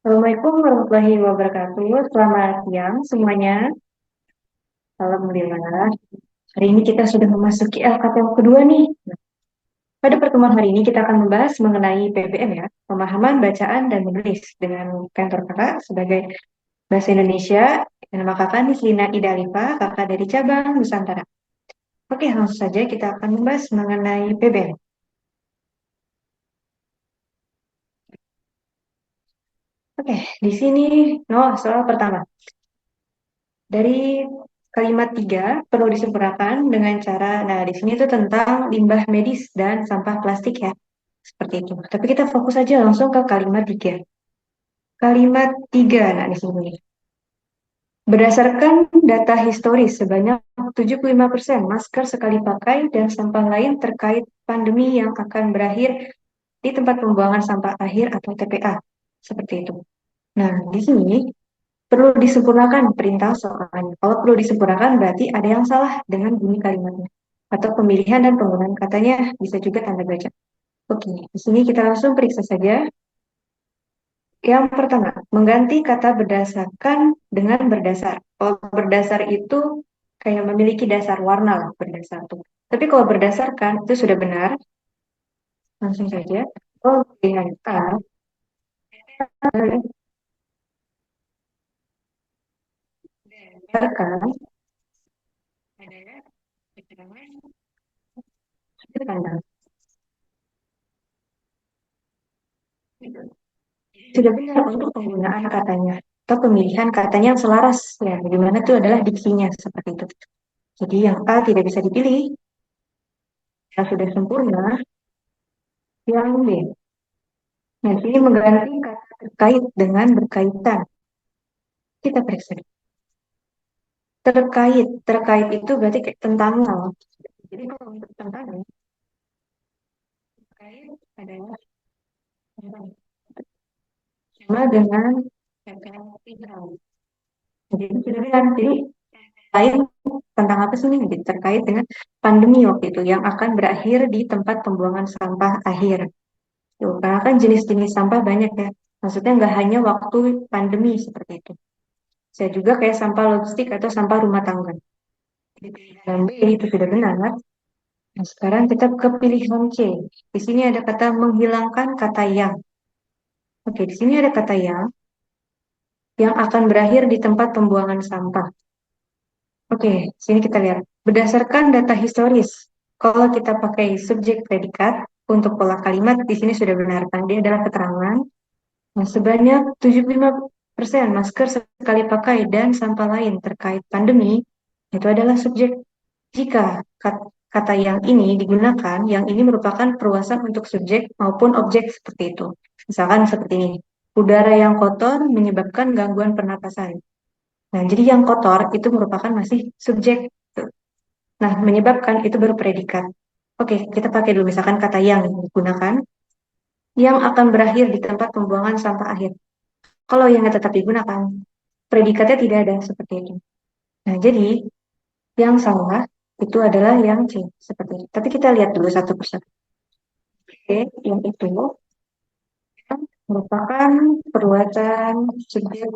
Assalamualaikum warahmatullahi wabarakatuh. Selamat siang semuanya. Alhamdulillah. Hari ini kita sudah memasuki LKP yang kedua nih. Pada pertemuan hari ini kita akan membahas mengenai PBM ya, pemahaman bacaan dan menulis dengan kantor kakak sebagai bahasa Indonesia. Dan nama kakak Nislina Ida Alifa, kakak dari cabang Nusantara. Oke, langsung saja kita akan membahas mengenai PBM. Oke, di sini soal pertama. Dari kalimat tiga perlu disempurnakan dengan cara, nah di sini itu tentang limbah medis dan sampah plastik ya, seperti itu. Tapi kita fokus aja langsung ke kalimat tiga. Kalimat tiga, nah di sini. Berdasarkan data historis sebanyak 75% masker sekali pakai dan sampah lain terkait pandemi yang akan berakhir di tempat pembuangan sampah akhir atau TPA. Seperti itu. Nah, di sini perlu disempurnakan perintah soalnya. Kalau perlu disempurnakan berarti ada yang salah dengan bunyi kalimatnya. Atau pemilihan dan penggunaan katanya bisa juga tanda baca. Oke, di sini kita langsung periksa saja. Yang pertama, mengganti kata berdasarkan dengan berdasar. Kalau berdasar itu kayak memiliki dasar warna lah, berdasar tuh. Tapi kalau berdasarkan itu sudah benar, langsung saja. Oh, pilihan A, berdasarkan adanya keterangan sudut pandang. Sudah benar untuk penggunaan katanya atau pemilihan katanya yang selaras ya. Bagaimana itu adalah diksinya seperti itu. Jadi yang A tidak bisa dipilih, yang sudah sempurna, yang B. Nah, ini mengganti kata terkait dengan berkaitan. Kita periksa. Terkait, terkait itu berarti kayak tentangnya. Jadi kalau untuk tentang terkait adalah tentang sama dengan kata. Jadi itu sudah benar. Jadi lain tentang apa sih ini? Terkait dengan pandemi waktu itu yang akan berakhir di tempat pembuangan sampah akhir. Tuh, karena kan jenis-jenis sampah banyak ya. Maksudnya nggak hanya waktu pandemi seperti itu. Saya juga kayak sampah logistik atau sampah rumah tangga. Jadi pilihan B itu sudah benar. Nah, sekarang kita ke pilihan C. Di sini ada kata menghilangkan kata yang. Oke, di sini ada kata yang akan berakhir di tempat pembuangan sampah. Oke, sini kita lihat. Berdasarkan data historis, kalau kita pakai subjek predikat untuk pola kalimat, di sini sudah benar kan? Dia adalah keterangan. Nah, sebanyak 75% masker sekali pakai dan sampah lain terkait pandemi, itu adalah subjek. Jika kata yang ini digunakan, yang ini merupakan perluasan untuk subjek maupun objek seperti itu. Misalkan seperti ini. Udara yang kotor menyebabkan gangguan pernapasan. Nah, jadi yang kotor itu merupakan masih subjek. Nah, menyebabkan itu baru predikat. Oke, kita pakai dulu misalkan kata yang digunakan, yang akan berakhir di tempat pembuangan sampah akhir. Kalau yang tetap digunakan, predikatnya tidak ada seperti itu. Nah, jadi yang salah itu adalah yang C, seperti itu. Tapi kita lihat dulu satu persatu. Oke, yang itu merupakan perbuatan subjek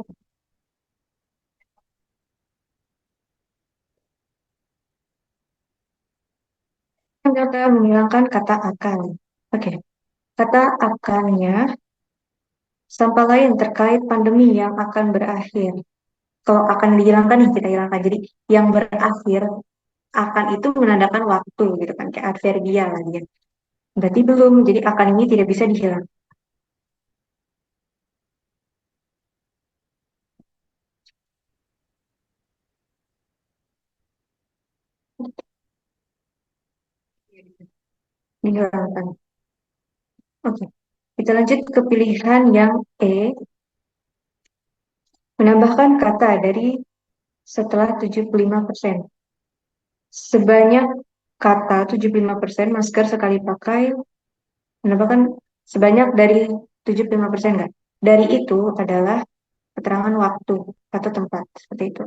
yang dapat menghilangkan kata akan. Oke, kata akannya sampah lain terkait pandemi yang akan berakhir. Kalau akan dihilangkan nih kita hilangkan. Jadi yang berakhir akan itu menandakan waktu gitu kan kayak adverbial lagi ya. Berarti belum. Jadi akan ini tidak bisa dihilangkan. Dihilangkan. Oke. Kita lanjut ke pilihan yang E, menambahkan kata dari setelah 75%. Sebanyak kata 75% masker sekali pakai, menambahkan sebanyak dari 75% enggak? Dari itu adalah keterangan waktu atau tempat seperti itu.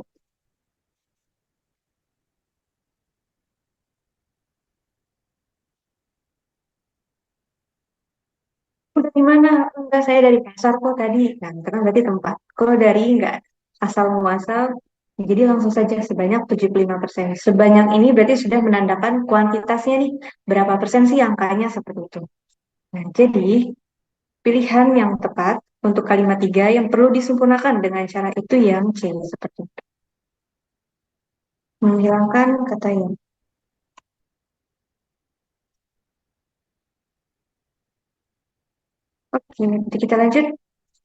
Dari mana? Enggak, saya dari pasar kok tadi. Nah, itu kan berarti tempat. Kalau dari enggak asal muasal, jadi langsung saja sebanyak 75%. Sebanyak ini berarti sudah menandakan kuantitasnya nih. Berapa persen sih angkanya seperti itu. Nah, jadi pilihan yang tepat untuk kalimat tiga yang perlu disempurnakan dengan cara itu yang C seperti itu. Menghilangkan kata yang. Oke, nanti kita lanjut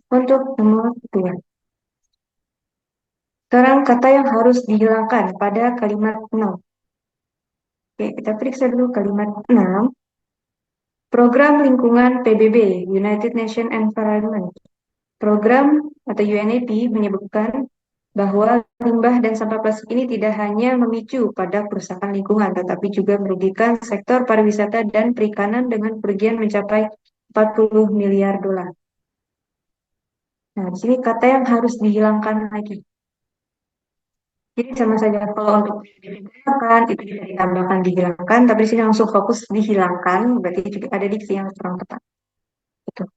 untuk nomor dua. Sekarang kata yang harus dihilangkan pada kalimat 6. Oke, kita periksa dulu kalimat 6. Program lingkungan PBB, United Nations Environment. Program atau UNEP menyebutkan bahwa limbah dan sampah plastik ini tidak hanya memicu pada kerusakan lingkungan, tetapi juga merugikan sektor pariwisata dan perikanan dengan kerugian mencapai 40 miliar dolar. Nah, di sini kata yang harus dihilangkan lagi. Jadi sama saja kalau untuk dihilangkan itu bisa ditambahkan dihilangkan, tapi di sini langsung fokus dihilangkan, berarti juga ada diksi yang kurang tepat. Itu.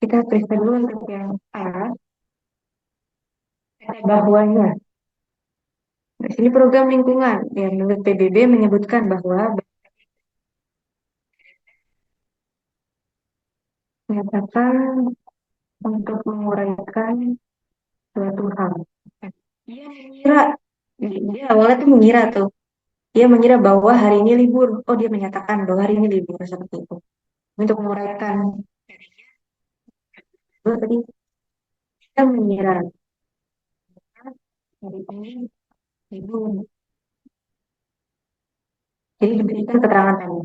Kita periksa dulu untuk yang A, bahwanya. Nah, sini program lingkungan yang menurut PBB menyebutkan bahwa menyatakan untuk menguraikan suatu hal. Dia mengira, dia awalnya tuh mengira tuh, dia mengira bahwa hari ini libur. Oh, dia menyatakan bahwa hari ini libur seperti itu. Untuk menguraikan, tadi dia mengira hari ini libur. Jadi diberikan keterangan tadi.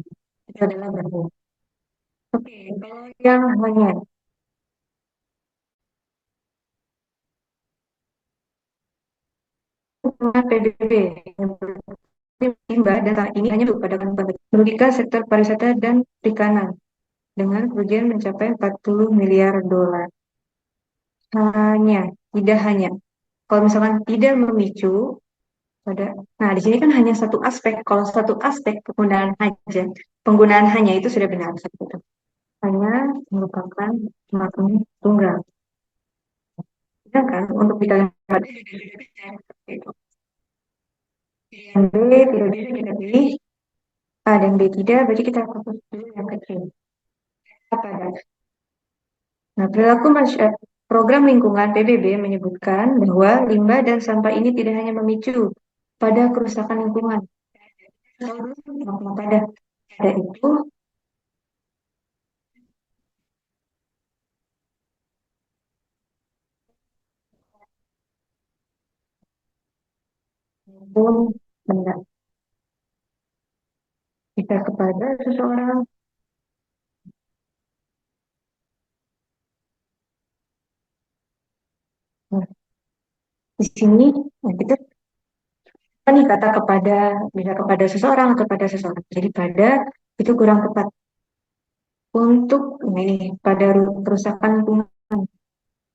Itu adalah bahwa. Oke, kalau yang hanya PBB limbah dan saat ini hanya pada merugikan sektor pariwisata dan perikanan dengan kerugian mencapai 40 miliar dolar. Hanya, tidak hanya. Kalau misalkan tidak memicu pada, nah di sini kan hanya satu aspek. Kalau satu aspek penggunaan hanya itu sudah benar seperti itu. Hanya merupakan makna tunggal. Sedangkan untuk di kalimat seperti itu. Yang B tidak bisa kita pilih, A dan B tidak, berarti kita fokus dulu yang kecil. Apa ada? Nah, program lingkungan PBB menyebutkan bahwa limbah dan sampah ini tidak hanya memicu pada kerusakan lingkungan. Kalau pada itu pun benda kita kepada seseorang. Nah, di sini nah, kita nih kata kepada bisa kepada seseorang atau pada seseorang. Jadi pada itu kurang tepat untuk ini pada kerusakan lingkungan.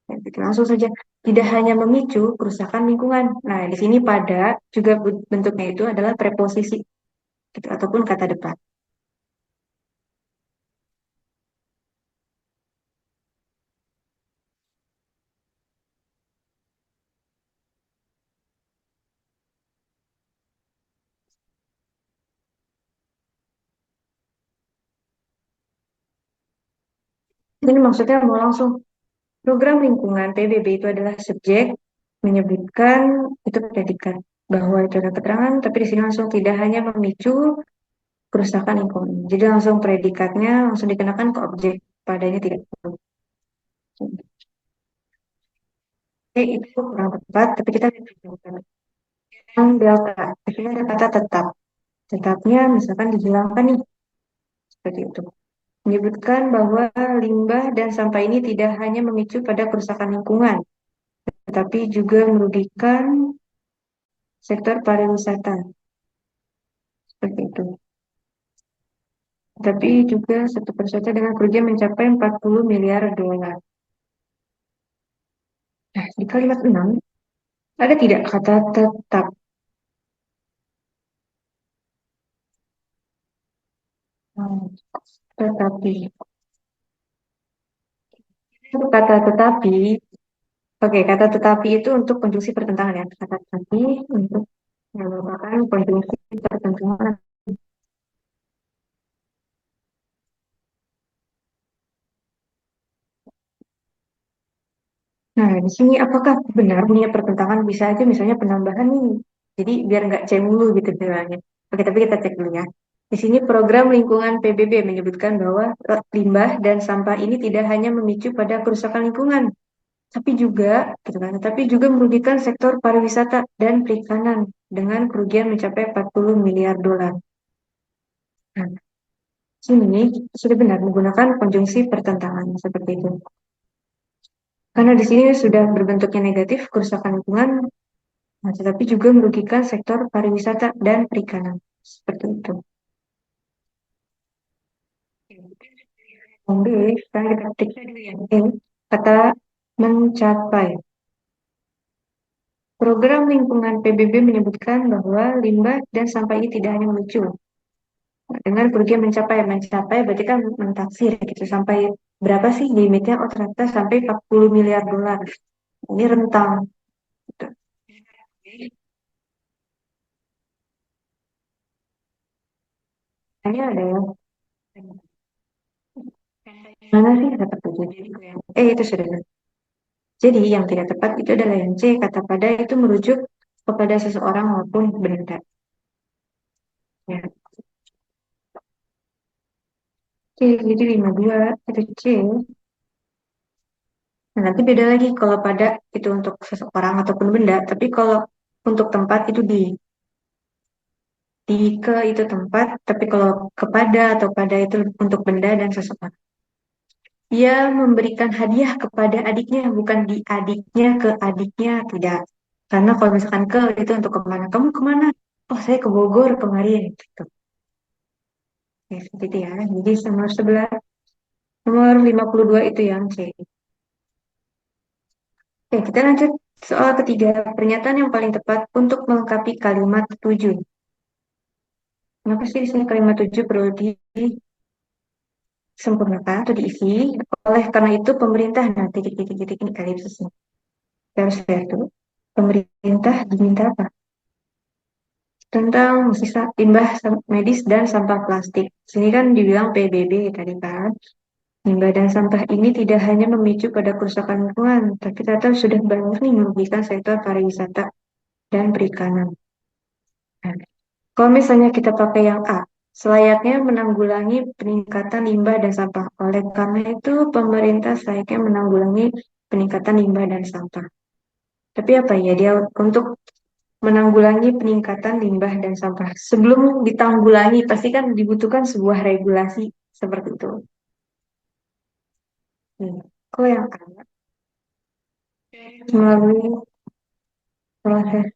Nah, gitu. Langsung saja tidak hanya memicu kerusakan lingkungan. Nah, di sini pada juga bentuknya itu adalah preposisi gitu, ataupun kata depan. Ini maksudnya mau langsung program lingkungan PBB itu adalah subjek menyebutkan itu predikat bahwa itu ada keterangan, tapi di sini langsung tidak hanya memicu kerusakan lingkungan. Jadi langsung predikatnya langsung dikenakan ke objek padanya tidak perlu. Oke, itu kurang tepat, tapi kita lihat yang delta. Akhirnya ada kata tetap. Tetapnya misalkan dihilangkan nih, seperti itu. Menyebutkan bahwa limbah dan sampah ini tidak hanya memicu pada kerusakan lingkungan, tetapi juga merugikan sektor pariwisata, seperti itu. Tapi juga satu persatu dengan kerugian mencapai 40 miliar dolar. Nah, di kalimat 6 ada tidak kata tetap? Hmm, tetapi. Kata tetapi, oke, kata tetapi itu untuk konjungsi pertentangan ya. Kata tetapi untuk yang merupakan konjungsi pertentangan. Nah, di sini apakah benar bunyinya pertentangan? Bisa aja misalnya penambahan nih. Jadi biar nggak C mulu gitu misalnya. Oke, tapi kita cek dulu ya. Di sini program lingkungan PBB menyebutkan bahwa limbah dan sampah ini tidak hanya memicu pada kerusakan lingkungan, tapi juga, gitu kan, tapi juga merugikan sektor pariwisata dan perikanan dengan kerugian mencapai 40 miliar dolar. Nah, sini sudah benar menggunakan konjungsi pertentangan seperti itu. Karena di sini sudah berbentuknya negatif, kerusakan lingkungan. Nah, tetapi juga merugikan sektor pariwisata dan perikanan. Seperti itu. Yang B, sekarang kita ketiknya dulu yang E, kata mencapai. Program lingkungan PBB menyebutkan bahwa limbah dan sampah ini tidak hanya memicu. Nah, dengan kerugian mencapai berarti kan mentaksir gitu. Sampai berapa sih limitnya? Oh ternyata sampai 40 miliar dolar. Ini rentang. Gitu. Hanya ada ya. Mana sih kata tujuh? Itu sudah. Jadi yang tidak tepat itu adalah yang C, kata pada itu merujuk kepada seseorang maupun benda. Ya. C, jadi 52 itu C. Nah, nanti beda lagi kalau pada itu untuk seseorang ataupun benda, tapi kalau untuk tempat itu di ke itu tempat, tapi kalau kepada atau pada itu untuk benda dan seseorang. Ia memberikan hadiah kepada adiknya, bukan di adiknya ke adiknya, tidak. Karena kalau misalkan ke itu untuk kemana? Kamu kemana? Oh, saya ke Bogor kemarin. Gitu. Ya, seperti itu ya. Jadi nomor 11, nomor 52 itu yang C. Oke, kita lanjut soal ketiga. Pernyataan yang paling tepat untuk melengkapi kalimat 7. Kenapa sih di sini kalimat 7 perlu disempurnakan atau diisi? Oleh karena itu pemerintah, nah titik-titik-titik ini elipsis nih. Kita harus lihat dulu. Pemerintah diminta apa? Tentang sisa limbah medis dan sampah plastik. Sini kan dibilang PBB tadi kan. Limbah dan sampah ini tidak hanya memicu pada kerusakan lingkungan, tapi ternyata sudah banyak nih merugikan sektor pariwisata dan perikanan. Nah, kalau misalnya kita pakai yang A, selayaknya menanggulangi peningkatan limbah dan sampah. Oleh karena itu, pemerintah selayaknya menanggulangi peningkatan limbah dan sampah. Tapi apa ya, dia untuk menanggulangi peningkatan limbah dan sampah. Sebelum ditanggulangi, pasti kan dibutuhkan sebuah regulasi seperti itu. Kok yang A, melalui proses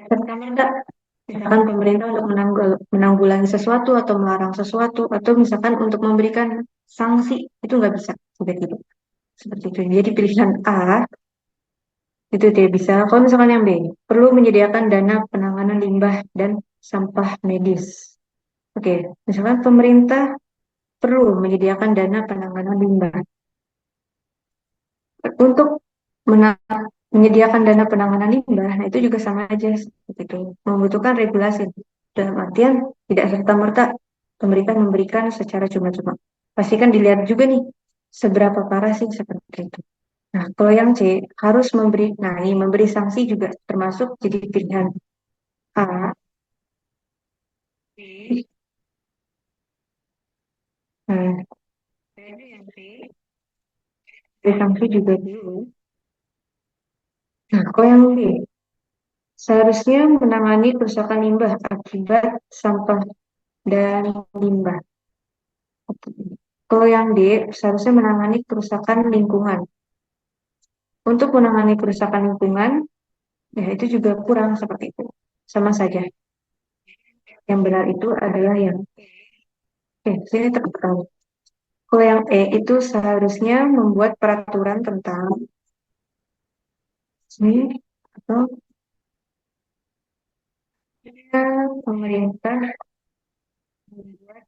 pertama enggak, misalkan pemerintah untuk menanggulangi sesuatu atau melarang sesuatu atau misalkan untuk memberikan sanksi itu nggak bisa tiba-tiba seperti itu. Jadi pilihan A itu tidak bisa. Kalau misalkan yang B, perlu menyediakan dana penanganan limbah dan sampah medis. Oke, misalkan pemerintah perlu menyediakan dana penanganan limbah untuk menyediakan dana penanganan limbah, nah itu juga sama aja seperti itu. Membutuhkan regulasi. Dalam artian tidak serta-merta pemerintah memberikan secara cuma-cuma. Pastikan dilihat juga nih seberapa parah sih seperti itu. Nah, kalau yang C harus memberi, nah ini memberi sanksi juga termasuk jadi pilihan A. B. Nah, yang C, beri sanksi juga dulu. Nah, kalau yang B, seharusnya menangani kerusakan limbah akibat sampah dan limbah. Kalau yang D, seharusnya menangani kerusakan lingkungan. Untuk menangani kerusakan lingkungan, ya itu juga kurang seperti itu. Sama saja. Yang benar itu adalah yang sini terbuka. Kalau yang E itu seharusnya membuat peraturan tentang ini atau pemerintah membuat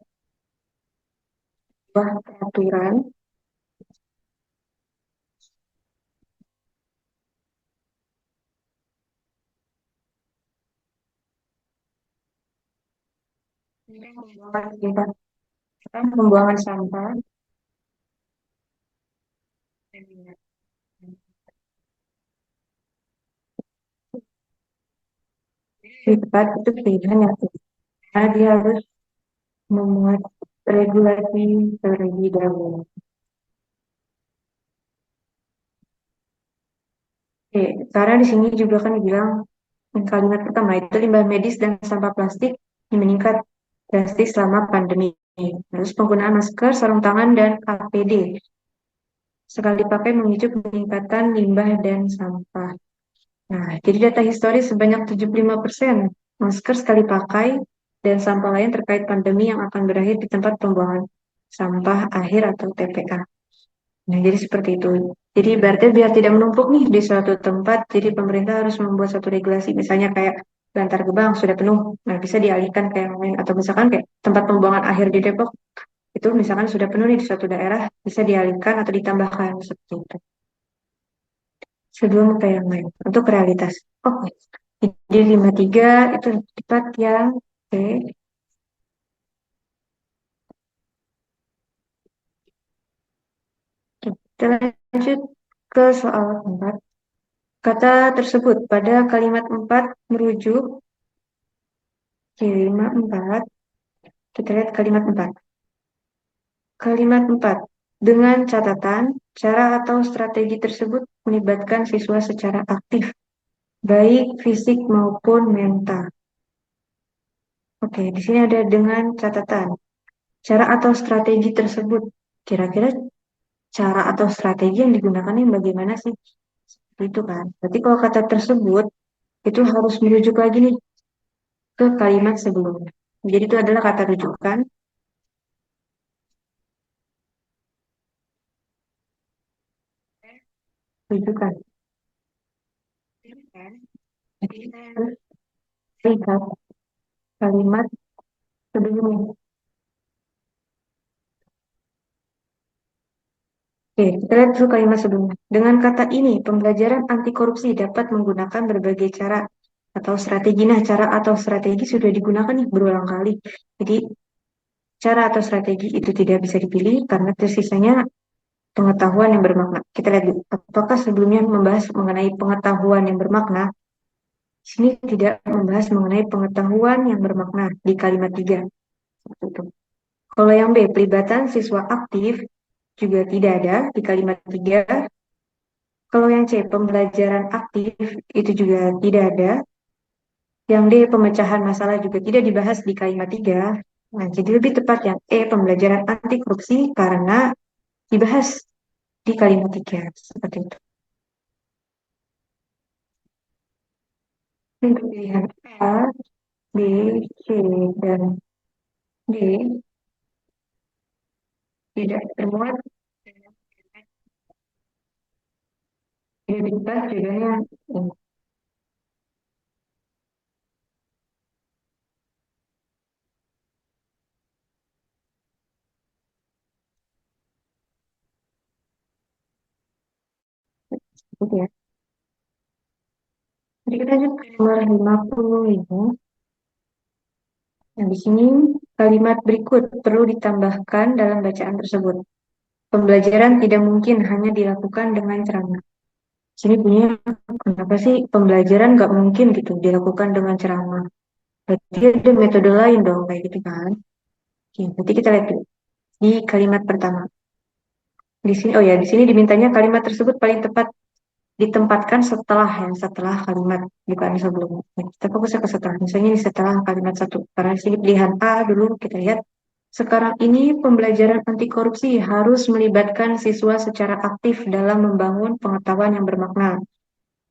sebuah peraturan tentang pembuangan sampah di tempat itu pilihan yang karena dia harus memuat regulasi terlebih dahulu. Oke, karena di sini juga kan bilang kalimat pertama itu limbah medis dan sampah plastik meningkat drastis selama pandemi. Terus penggunaan masker, sarung tangan, dan APD sekali pakai memicu peningkatan limbah dan sampah. Nah, jadi data historis sebanyak 75% masker sekali pakai dan sampah lain terkait pandemi yang akan berakhir di tempat pembuangan sampah akhir atau TPA. Nah, jadi seperti itu. Jadi berarti biar tidak menumpuk nih di suatu tempat, jadi pemerintah harus membuat satu regulasi, misalnya kayak Bantar Gebang sudah penuh, nah bisa dialihkan ke yang lain, atau misalkan kayak tempat pembuangan akhir di Depok, itu misalkan sudah penuh nih di suatu daerah, bisa dialihkan atau ditambahkan seperti itu. Sebelum ke yang lain, untuk realitas. Oke, jadi 53 itu tempat yang oke. Kita lanjut ke soal 4. Kata tersebut pada kalimat 4 merujuk di 54. Kita lihat kalimat 4. Kalimat 4. Dengan catatan, cara atau strategi tersebut melibatkan siswa secara aktif, baik fisik maupun mental. Oke, di sini ada dengan catatan. Cara atau strategi tersebut. Kira-kira cara atau strategi yang digunakan yang bagaimana sih? Seperti itu kan. Berarti kalau kata tersebut, itu harus merujuk lagi nih ke kalimat sebelumnya. Jadi itu adalah kata rujukan, rujukan. Jadi kita harus lihat kalimat sebelumnya. Oke, kita lihat dulu kalimat sebelumnya. Dengan kata ini, pembelajaran anti korupsi dapat menggunakan berbagai cara atau strategi. Nah, cara atau strategi sudah digunakan nih berulang kali. Jadi, cara atau strategi itu tidak bisa dipilih karena tersisanya pengetahuan yang bermakna. Kita lihat dulu, apakah sebelumnya membahas mengenai pengetahuan yang bermakna? Di sini tidak membahas mengenai pengetahuan yang bermakna di kalimat 3. Seperti itu. Kalau yang B, pelibatan siswa aktif juga tidak ada di kalimat 3. Kalau yang C, pembelajaran aktif itu juga tidak ada. Yang D, pemecahan masalah juga tidak dibahas di kalimat 3. Nah, jadi lebih tepat yang E, pembelajaran anti korupsi karena dibahas di kalimat 3. Seperti itu. Untuk pilihan A, B, C, dan D tidak termuat identitas judulnya ini. Gitu ya. Jadi kita lanjut ke nomor 55. Nah, di sini kalimat berikut perlu ditambahkan dalam bacaan tersebut. Pembelajaran tidak mungkin hanya dilakukan dengan ceramah. Sini punya kenapa sih pembelajaran nggak mungkin gitu dilakukan dengan ceramah? Berarti ada metode lain dong kayak gitu kan? Oke, berarti kita lihat dulu di kalimat pertama. Di sini, oh ya, di sini dimintanya kalimat tersebut paling tepat ditempatkan setelah yang setelah kalimat bukan sebelumnya. Nah, kita fokusnya ke setelah. Misalnya di setelah kalimat satu. Karena di sini pilihan A dulu kita lihat. Sekarang ini pembelajaran anti korupsi harus melibatkan siswa secara aktif dalam membangun pengetahuan yang bermakna.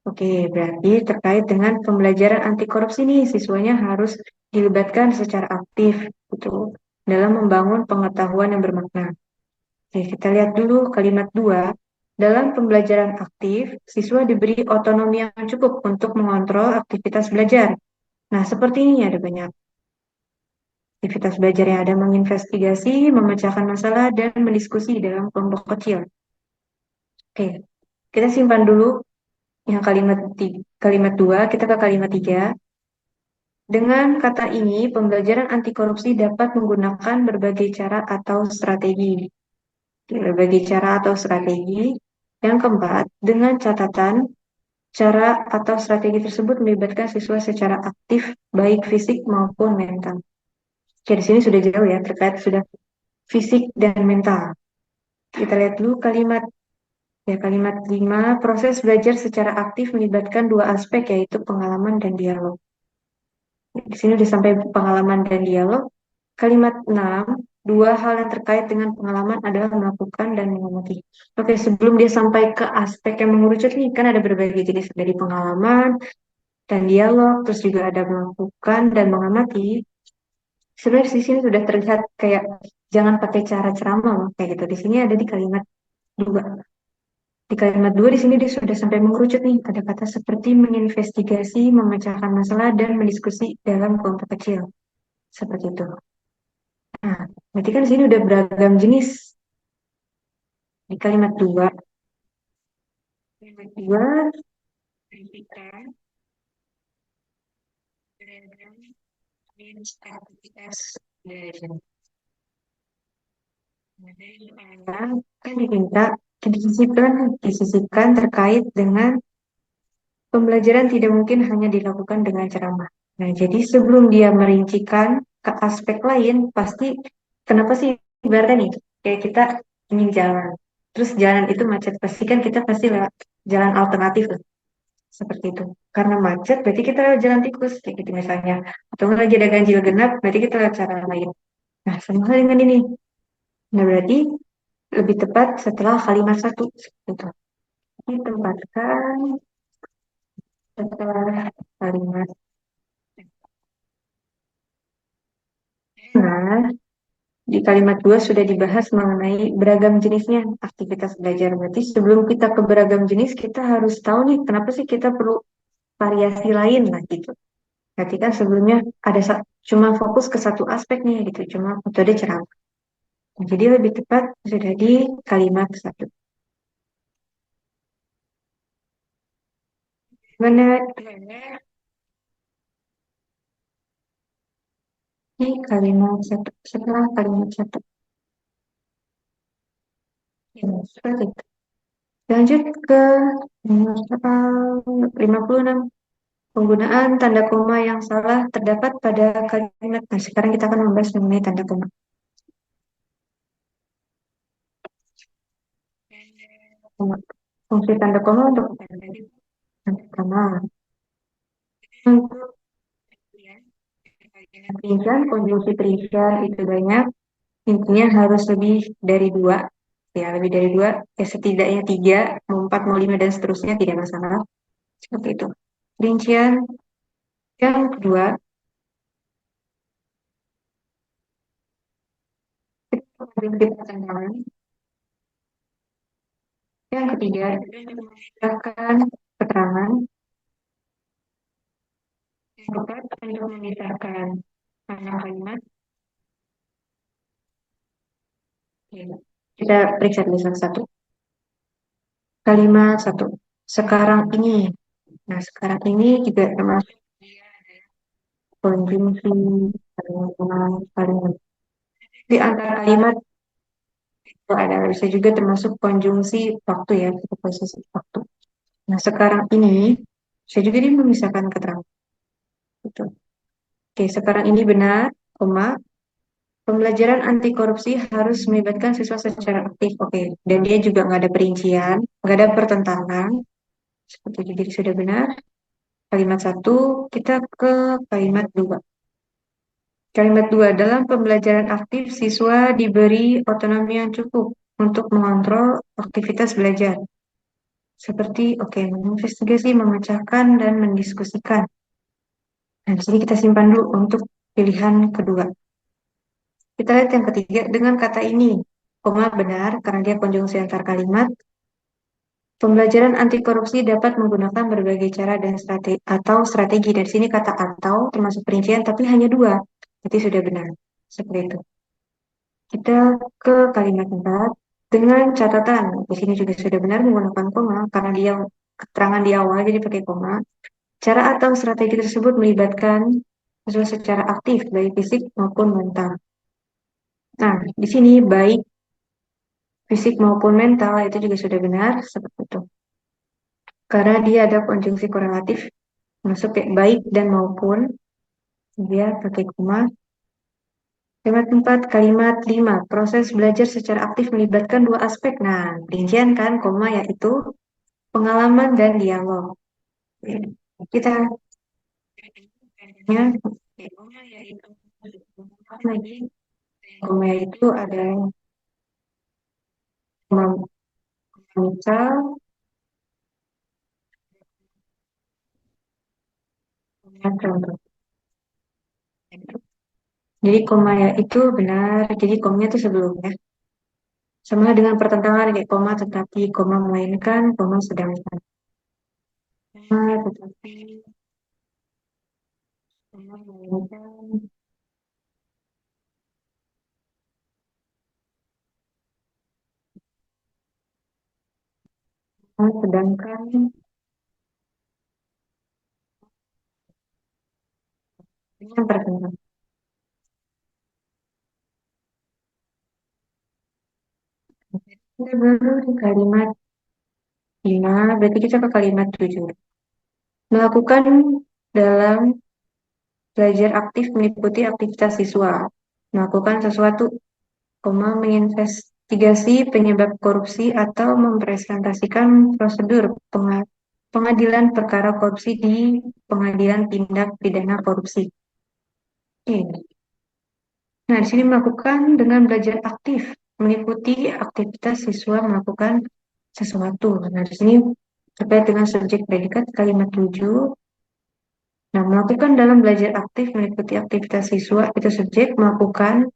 Oke, berarti terkait dengan pembelajaran anti korupsi nih, siswanya harus dilibatkan secara aktif gitu dalam membangun pengetahuan yang bermakna. Oke, kita lihat dulu kalimat 2. Dalam pembelajaran aktif, siswa diberi otonomi yang cukup untuk mengontrol aktivitas belajar. Nah, seperti ini ada banyak. Aktivitas belajar yang ada menginvestigasi, memecahkan masalah, dan mendiskusi dalam kelompok kecil. Oke, kita simpan dulu yang kalimat 2, kita ke kalimat 3. Dengan kata ini, pembelajaran anti korupsi dapat menggunakan berbagai cara atau strategi. Oke, berbagai cara atau strategi. Yang keempat, dengan catatan, cara atau strategi tersebut melibatkan siswa secara aktif, baik fisik maupun mental. Oke, di sini sudah jauh ya, terkait sudah fisik dan mental. Kita lihat dulu kalimat. Ya, kalimat 5, proses belajar secara aktif melibatkan dua aspek, yaitu pengalaman dan dialog. Di sini sudah sampai pengalaman dan dialog. Kalimat 6, dua hal yang terkait dengan pengalaman adalah melakukan dan mengamati. Oke, sebelum dia sampai ke aspek yang mengerucut nih, kan ada berbagai jenis dari pengalaman dan dialog, terus juga ada melakukan dan mengamati. Sebenarnya di sini sudah terlihat kayak jangan pakai cara ceramah loh, kayak gitu. Di sini ada di kalimat 2. Di kalimat 2 di sini dia sudah sampai mengerucut nih. Ada kata seperti menginvestigasi, memecahkan masalah, dan mendiskusi dalam kelompok kecil. Seperti itu. Nah, berarti kan di sini udah beragam jenis. Di kalimat 2. Kalimat 2, verifikan beragam jenis aktivitas belajar. Nah, dari kan diminta disisipkan terkait dengan pembelajaran tidak mungkin hanya dilakukan dengan ceramah. Nah, jadi sebelum dia merincikan ke aspek lain, pasti kenapa sih ibaratnya nih, kayak kita ingin jalan, terus jalan itu macet, pasti kan kita pasti lewat jalan alternatif lah, seperti itu. Karena macet, berarti kita lewat jalan tikus, kayak gitu misalnya. Atau lagi ada ganjil genap, berarti kita lewat cara lain. Nah, sama hal dengan ini. Nah, berarti lebih tepat setelah kalimat satu, seperti itu. Ditempatkan setelah kalimat. Nah, di kalimat 2 sudah dibahas mengenai beragam jenisnya aktivitas belajar. Berarti sebelum kita ke beragam jenis, kita harus tahu nih kenapa sih kita perlu variasi lain lah gitu. Berarti kan sebelumnya ada cuma fokus ke satu aspek nih gitu, cuma metode ceramah. Nah, jadi lebih tepat sudah di kalimat 1. Mana di kalimat 1, setelah kalimat 1. Ya, seperti itu. Lanjut ke nomor 56. Penggunaan tanda koma yang salah terdapat pada kalimat. Nah, sekarang kita akan membahas mengenai tanda koma. Koma. Fungsi tanda koma untuk yang pertama, untuk perincian, konjungsi perincian itu banyak. Intinya harus lebih dari dua. Ya, lebih dari dua. Ya, setidaknya tiga, mau empat, mau lima, dan seterusnya tidak masalah. Seperti itu. Perincian yang kedua, konjungsi pertengahan. Yang ketiga, mengisahkan keterangan. Yang keempat, untuk memisahkan mana kalimat. Ya. Kita periksa dulu satu-satu. Kalimat 1. Sekarang ini. Nah, sekarang ini juga termasuk konjungsi kalimat. Di antara kalimat itu ada bisa juga termasuk konjungsi waktu ya, posisi waktu. Nah, sekarang ini saya juga dia memisahkan keterangan. Gitu. Oke, sekarang ini benar, koma. Pembelajaran anti korupsi harus melibatkan siswa secara aktif. Oke, dan dia juga nggak ada perincian, nggak ada pertentangan. Seperti itu, jadi sudah benar. Kalimat 1, kita ke kalimat 2. Kalimat 2, dalam pembelajaran aktif, siswa diberi otonomi yang cukup untuk mengontrol aktivitas belajar. Seperti, menginvestigasi, memecahkan, dan mendiskusikan. Nah, di sini kita simpan dulu untuk pilihan kedua. Kita lihat yang ketiga, dengan kata ini, koma benar, karena dia konjungsi antar kalimat. Pembelajaran anti korupsi dapat menggunakan berbagai cara dan strategi atau strategi. Dari sini kata atau termasuk perincian, tapi hanya dua. Jadi sudah benar. Seperti itu. Kita ke kalimat 4 dengan catatan. Di sini juga sudah benar menggunakan koma karena dia keterangan di awal jadi pakai koma. Cara atau strategi tersebut melibatkan siswa secara aktif, baik fisik maupun mental. Nah, di sini baik fisik maupun mental itu juga sudah benar seperti itu. Karena dia ada konjungsi korelatif masuk kayak baik dan maupun dia pakai koma. Kalimat 4, kalimat 5. Proses belajar secara aktif melibatkan dua aspek. Nah, rincian kan, koma yaitu pengalaman dan dialog. Kita ya, koma yaitu lagi koma itu ada koma misal, koma contoh. Jadi koma ya itu benar. Jadi komanya itu sebelumnya. Sama dengan pertentangan kayak koma tetapi, koma melainkan, koma sedangkan. Koma tetapi, koma melainkan, koma sedangkan, dengan pertentangan. Kita baru di kalimat 5, berarti kita ke kalimat 7. Melakukan dalam belajar aktif meliputi aktivitas siswa. Melakukan sesuatu, koma, menginvestigasi penyebab korupsi atau mempresentasikan prosedur pengadilan perkara korupsi di pengadilan tindak pidana korupsi. Oke. Nah, di sini melakukan dengan belajar aktif, meliputi aktivitas siswa melakukan sesuatu. Nah, di sini terkait dengan subjek predikat kalimat 7. Nah, melakukan dalam belajar aktif meliputi aktivitas siswa itu subjek, melakukan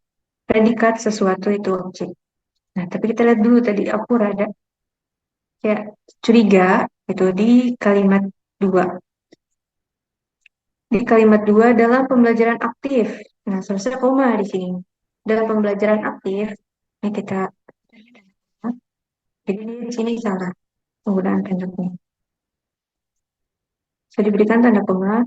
predikat sesuatu itu objek. Nah, tapi kita lihat dulu tadi aku rada kayak curiga itu di kalimat 2. Di kalimat 2 dalam pembelajaran aktif. Nah, seharusnya koma di sini. Dalam pembelajaran aktif, ini kita, jadi ini di sini salah penggunaan penjelasan. Bisa diberikan tanda koma.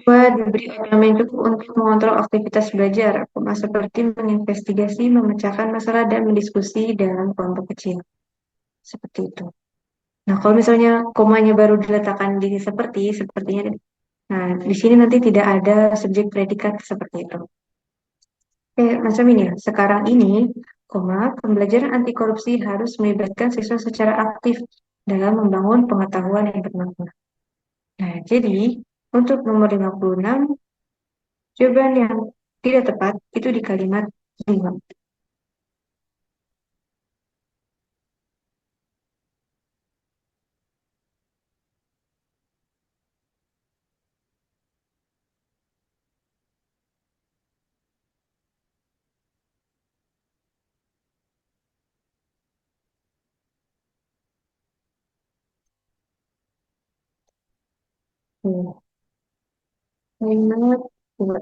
Dua, diberi otonomi yang cukup untuk mengontrol aktivitas belajar, koma seperti menginvestigasi, memecahkan masalah, dan mendiskusi dalam kelompok kecil. Seperti itu. Nah, kalau misalnya komanya baru diletakkan di sepertinya, nah, di sini nanti tidak ada subjek predikat seperti itu. Macam ini ya. Sekarang ini, koma, pembelajaran anti korupsi harus melibatkan siswa secara aktif dalam membangun pengetahuan yang bermakna. Nah, jadi untuk nomor 56, jawaban yang tidak tepat itu di kalimat 5. Kalimat 2.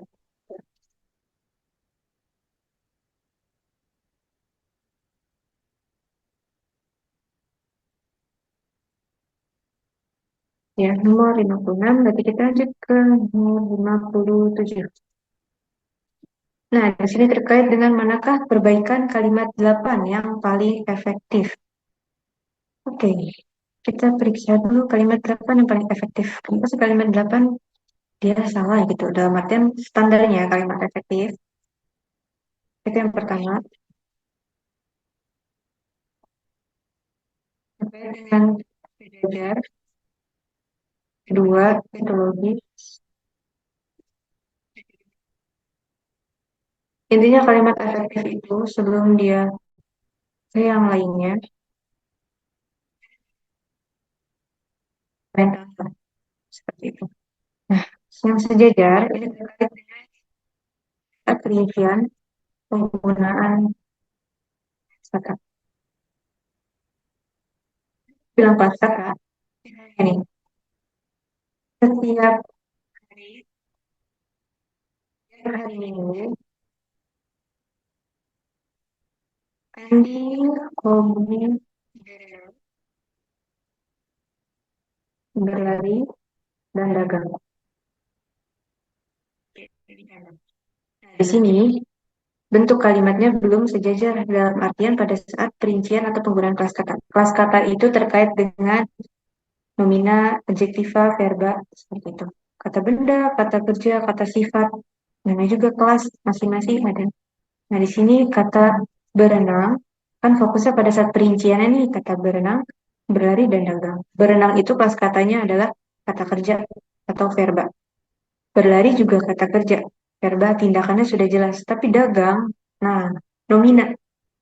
Ya, nomor 56, berarti kita lanjut ke nomor 57. Nah, di sini terkait dengan manakah perbaikan kalimat 8 yang paling efektif. Oke, kita periksa dulu kalimat 8 yang paling efektif. Kenapa sih kalimat 8 dia salah gitu? Dalam artian standarnya kalimat efektif. Itu yang pertama. Terkait dengan belajar. Kedua, metodologi. Intinya kalimat efektif itu sebelum dia ke yang lainnya, mental seperti itu. Nah, yang sejajar ini terkait dengan perincian penggunaan kata. Bilang kata ini setiap hari, hari Minggu Andil, hobi, berlari, dan dagang. Nah, di sini bentuk kalimatnya belum sejajar dalam artian pada saat perincian atau penggunaan kelas kata. Kelas kata itu terkait dengan nomina, adjektiva, verba, seperti itu. Kata benda, kata kerja, kata sifat. Namanya juga kelas masing-masing ada. Nah, di sini kata berenang, kan fokusnya pada saat perinciannya nih, kata berenang, berlari, dan dagang. Berenang itu kelas katanya adalah kata kerja atau verba. Berlari juga kata kerja. Verba tindakannya sudah jelas. Tapi dagang, nah, nomina.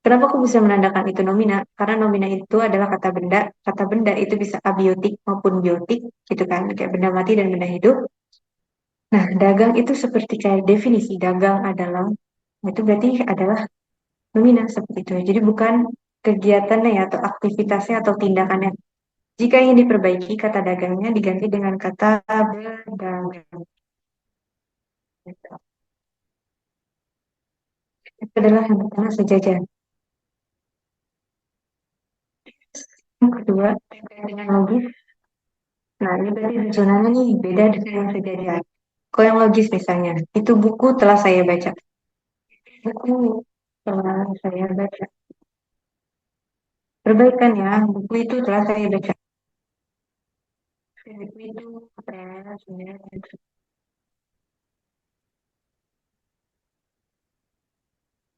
Kenapa aku bisa menandakan itu nomina? Karena nomina itu adalah kata benda. Kata benda itu bisa abiotik maupun biotik, gitu kan. Kayak benda mati dan benda hidup. Nah, dagang itu seperti kayak definisi. Dagang adalah, nah, itu berarti adalah nomina seperti itu. Jadi bukan kegiatannya ya, atau aktivitasnya atau tindakannya. Jika ingin diperbaiki, kata dagangnya diganti dengan kata berdagang. Itu adalah yang pertama sejajar. Yang kedua, terkait dengan logis. Nah, ini berarti zona nih beda dengan yang sejajar. Kalau yang logis misalnya, itu buku telah saya baca. Buku telah saya baca. Perbaikan ya, buku itu telah saya baca. Buku itu telah saya baca.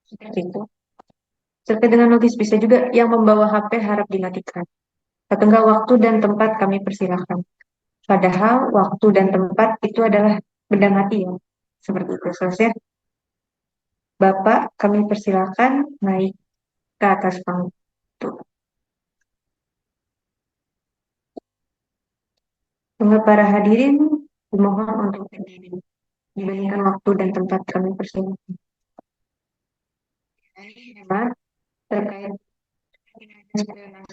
Seperti itu. Terkait dengan logis bisa juga yang membawa HP harap dimatikan. Atau enggak waktu dan tempat kami persilahkan. Padahal waktu dan tempat itu adalah benda mati ya. Seperti itu. Selesai. Bapak kami persilahkan naik ke atas panggung. Tuh. Untuk para hadirin, dimohon untuk berdiri. Dibandingkan waktu dan tempat kami persilahkan. Hemat terkait dengan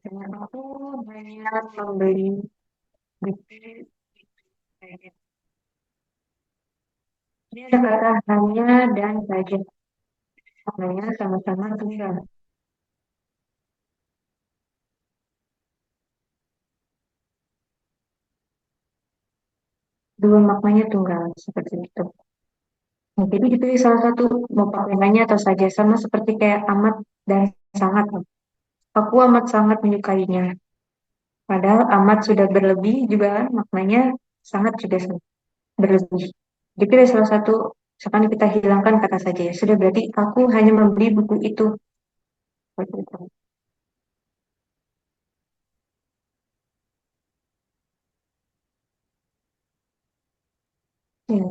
dengan aku hanya membeli buku. Ini ada kata hanya dan saja. Maknanya sama-sama tunggal. Dua maknanya tunggal. Seperti itu. Nah, jadi dipilih salah satu. Mau pakai hanya atau saja. Sama seperti kayak amat dan sangat. Aku amat sangat menyukainya. Padahal amat sudah berlebih juga kan. Maknanya sangat juga berlebih. Dipilih salah satu. Misalkan kita hilangkan kata saja ya. Sudah berarti aku hanya membeli buku itu. Seperti itu. Ya.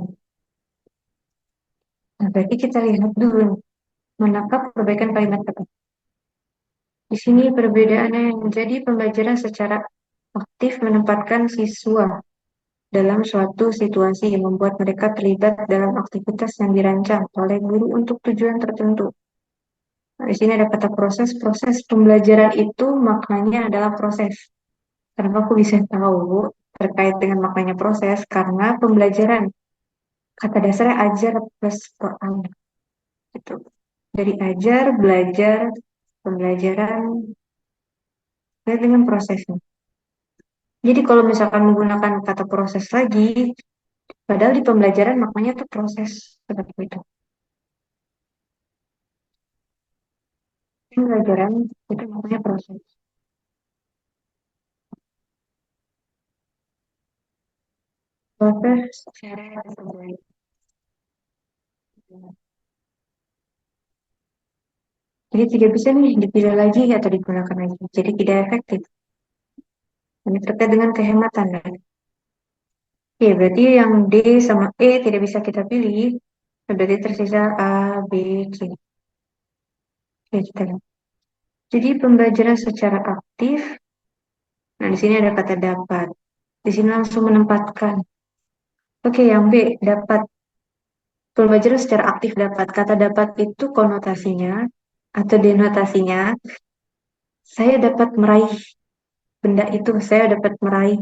Nah, berarti kita lihat dulu menangkap perbaikan kalimat kata. Di sini perbedaannya yang menjadi pembelajaran secara aktif menempatkan siswa dalam suatu situasi yang membuat mereka terlibat dalam aktivitas yang dirancang oleh guru untuk tujuan tertentu. Nah, di sini ada kata proses. Proses pembelajaran itu maknanya adalah proses. Kenapa aku bisa tahu terkait dengan maknanya proses? Karena pembelajaran kata dasarnya ajar plus Quran. Gitu. Dari ajar, belajar, pembelajaran, dan dengan prosesnya. Jadi kalau misalkan menggunakan kata proses lagi, padahal di pembelajaran maknanya tuh proses seperti itu. Pembelajaran itu maknanya proses. Proses cara terbaik. Jadi tidak bisa nih dipilih lagi atau digunakan lagi. Jadi tidak efektif. Ini terkait dengan kehematan kan. Oke, berarti yang D sama E tidak bisa kita pilih. Berarti tersisa A, B, C. Oke, kita lihat. Jadi pembelajaran secara aktif. Nah, di sini ada kata dapat. Di sini langsung menempatkan. Oke, yang B dapat. Pembelajaran secara aktif dapat. Kata dapat itu konotasinya atau denotasinya. Saya dapat meraih benda itu. Saya dapat meraih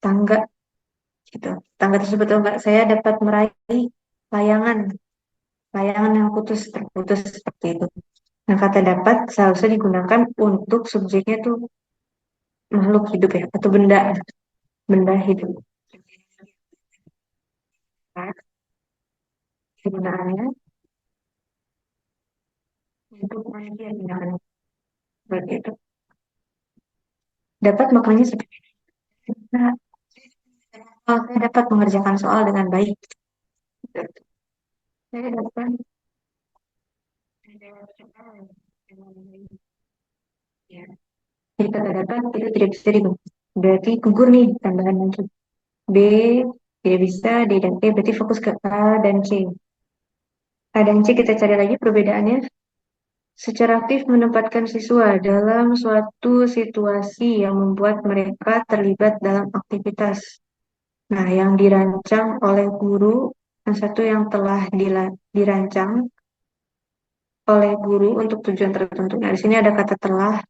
tangga gitu. Tangga tersebut atau enggak. Saya dapat meraih layangan. layangan yang putus, terputus seperti itu. Nah, kata dapat seharusnya digunakan untuk subjeknya tuh makhluk hidup ya, atau benda, benda hidup. Nah, kegunaannya untuk manusia digunakan seperti itu. Dapat maknanya seperti nah, saya dapat mengerjakan soal dengan baik. Saya dapat menjawab soal dengan baik. Ya. Jadi kata dapat itu tidak bisa digunakan. Berarti gugur nih tambahan lagi. B tidak bisa, D dan E berarti fokus ke A dan C. A dan C kita cari lagi perbedaannya. Secara aktif menempatkan siswa dalam suatu situasi yang membuat mereka terlibat dalam aktivitas. Nah, yang dirancang oleh guru, yang satu yang telah dirancang oleh guru untuk tujuan tertentu. Nah, di sini ada kata telah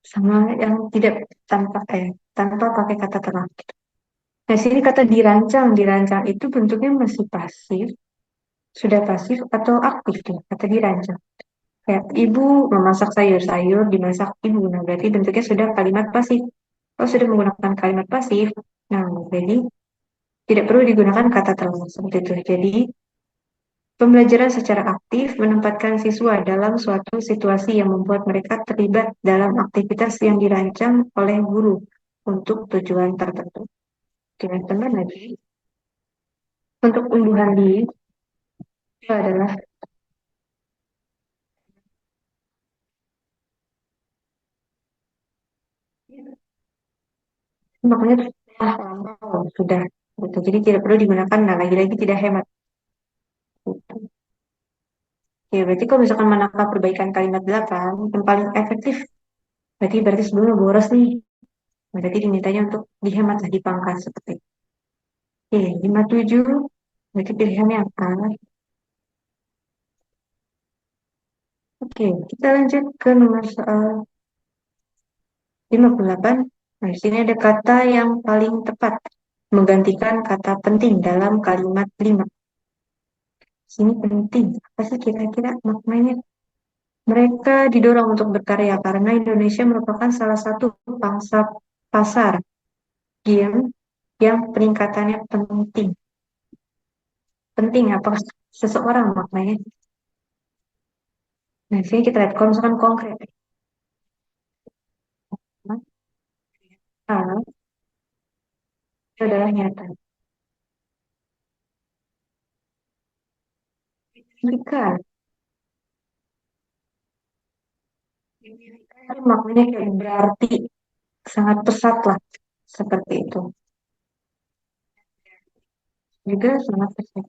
sama yang tidak tanpa tanpa pakai kata telah. Nah, di sini kata dirancang, dirancang itu bentuknya masih pasif, sudah pasif atau aktif tuh, kata dirancang. Kayak ibu memasak sayur-sayur dimasak ibu. Nah, berarti bentuknya sudah kalimat pasif. Kalau sudah menggunakan kalimat pasif, nah jadi tidak perlu digunakan kata telah seperti itu. Jadi pembelajaran secara aktif menempatkan siswa dalam suatu situasi yang membuat mereka terlibat dalam aktivitas yang dirancang oleh guru untuk tujuan tertentu. Teman-teman lagi, untuk unduhan diri itu adalah makanya sudah lampau, sudah. Gitu. Jadi tidak perlu digunakan, nah lagi-lagi tidak hemat. Gitu. Ya, berarti kalau misalkan menangkap perbaikan kalimat 8, yang paling efektif, berarti sebelumnya boros nih. Berarti dimintanya untuk dihemat lah, dipangkas seperti itu. Oke, 57, berarti pilihannya apa? Oke, kita lanjut ke nomor soal 58. Nah, di sini ada kata yang paling tepat, menggantikan kata penting dalam kalimat 5. Sini penting, apa sih kira-kira maknanya? Mereka didorong untuk berkarya karena Indonesia merupakan salah satu pangsa pasar game yang peningkatannya penting. Penting apa seseorang maknanya. Nah, sini kita lihat kalau misalkan konkret. A itu adalah nyata. Jika itu maknanya kayak berarti sangat pesat lah seperti itu. Juga sangat pesat.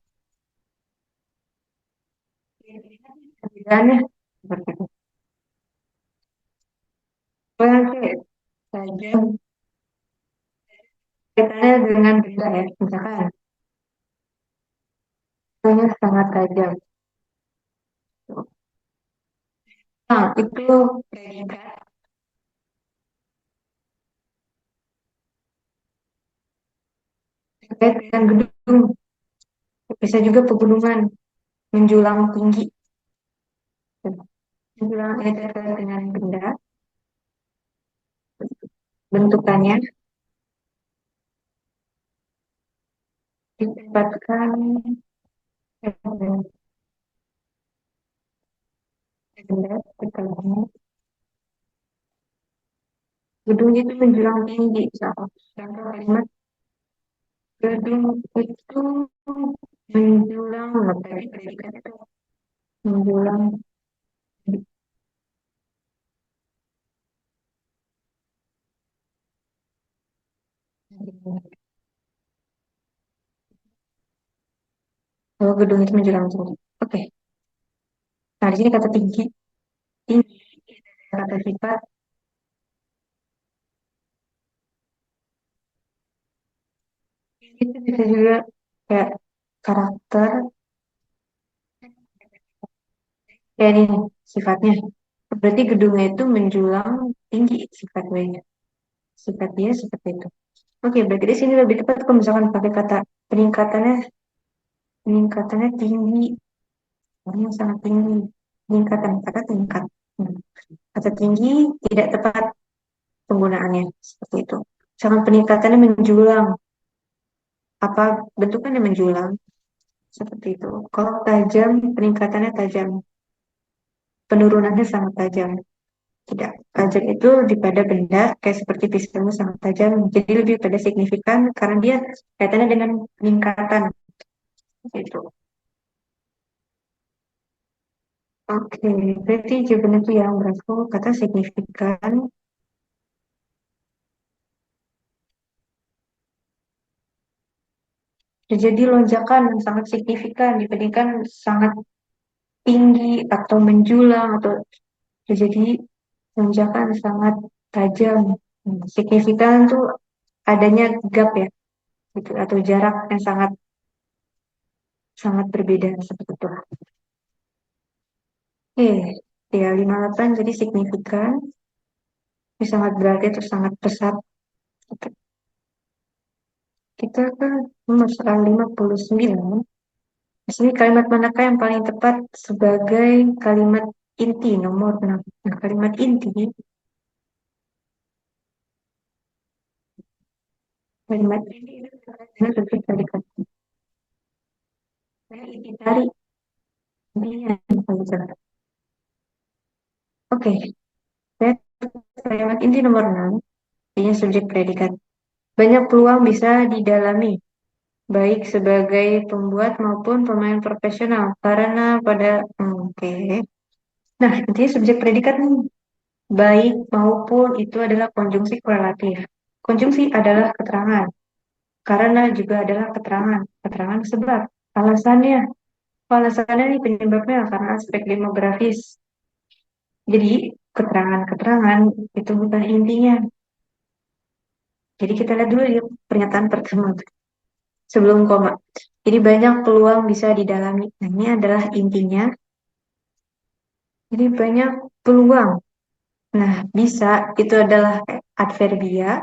Perbedaannya seperti itu. Oke, saja kaitannya dengan benda ya, misalkan hanya sangat tajam. Nah, itu predikat terkait dengan gedung, bisa juga pegunungan menjulang tinggi. Menjulang itu terkait dengan benda, bentukannya ditempatkan pada benda setelahnya. Gedung itu menjulang tinggi. Contoh kalimat gedung itu menjulang, tadi predikat itu menjulang tinggi. Kalau gedung itu menjulang tinggi. Oke. Nah, di sini kata tinggi, tinggi, kata sifat, itu bisa juga kayak karakter, ya ini sifatnya. Berarti gedungnya itu menjulang tinggi sifatnya. Sifat dia seperti itu. Oke, berarti di sini lebih tepat kalau misalkan pakai kata peningkatannya peningkatannya tinggi, orangnya sangat tinggi. Peningkatan kata tingkat. Hmm. Kata tinggi tidak tepat penggunaannya seperti itu. Misalkan peningkatannya menjulang, apa bentukannya menjulang seperti itu. Kalau tajam, peningkatannya tajam, penurunannya sangat tajam. Tidak tajam itu lebih pada benda kayak seperti pisaunya sangat tajam, jadi lebih pada signifikan karena dia kaitannya dengan peningkatan itu. Oke, berarti jawaban itu yang berarti kata signifikan. Terjadi lonjakan yang sangat signifikan dibandingkan sangat tinggi atau menjulang atau terjadi lonjakan sangat tajam. Signifikan tuh adanya gap ya, gitu, atau jarak yang sangat sangat berbeda seperti itu. Oke, ya 58 jadi signifikan, ini sangat berarti atau sangat pesat. Oke, kita ke nomor soal 59. Di sini kalimat manakah yang paling tepat sebagai kalimat inti nomor 6? Nah, kalimat inti, kalimat inti itu dengan bentuk predikat. Saya inti dari intinya yang paling tepat. Oke, saya kalimat inti nomor 6, intinya subjek predikat. Banyak peluang bisa didalami baik sebagai pembuat maupun pemain profesional karena pada oke. Nah, intinya subjek predikat nih, baik maupun itu adalah konjungsi korelatif. Konjungsi adalah keterangan, karena juga adalah keterangan, keterangan sebab. Alasannya, alasannya nih penyebabnya karena aspek demografis. Jadi, keterangan-keterangan itu bukan intinya. Jadi kita lihat dulu ya pernyataan pertama sebelum koma. Jadi banyak peluang bisa didalami. Nah, ini adalah intinya. Jadi banyak peluang. Nah, bisa itu adalah adverbia,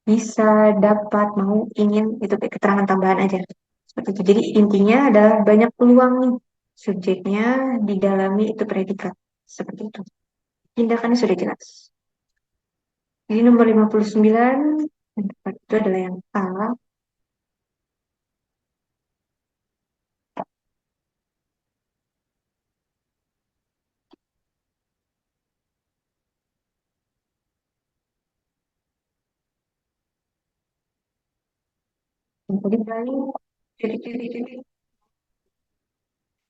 bisa, dapat, mau, ingin, itu kayak keterangan tambahan aja. Seperti itu. Jadi intinya adalah banyak peluang nih. Subjeknya didalami itu predikat. Seperti itu. Tindakannya sudah jelas. Jadi nomor 59, yang tepat itu adalah yang A. Yang tadi tadi titik-titik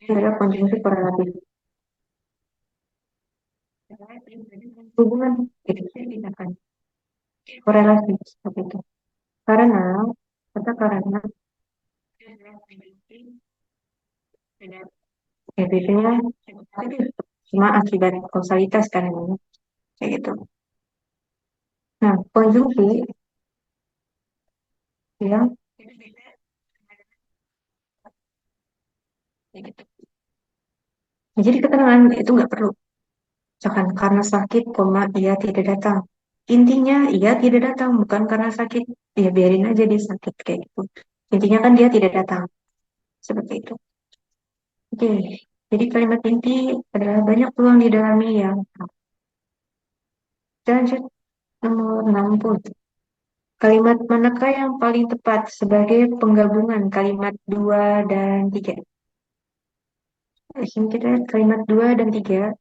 adalah konjungsi korelatif. Hubungan itu tindakan korelasi seperti itu. Karena, kata karena, ya biasanya cuma akibat kausalitas kan ini, kayak gitu. Nah, konjungsi yang kayak gitu. Nah, jadi keterangan itu nggak perlu. Misalkan karena sakit, koma, ia tidak datang. Intinya ia tidak datang, bukan karena sakit. Ya biarin aja dia sakit kayak gitu. Intinya kan dia tidak datang. Seperti itu. Oke, jadi kalimat inti adalah banyak peluang di dalamnya yang lanjut nomor 60. Kalimat manakah yang paling tepat sebagai penggabungan kalimat 2 dan 3? Di sini kita lihat kalimat 2 dan 3.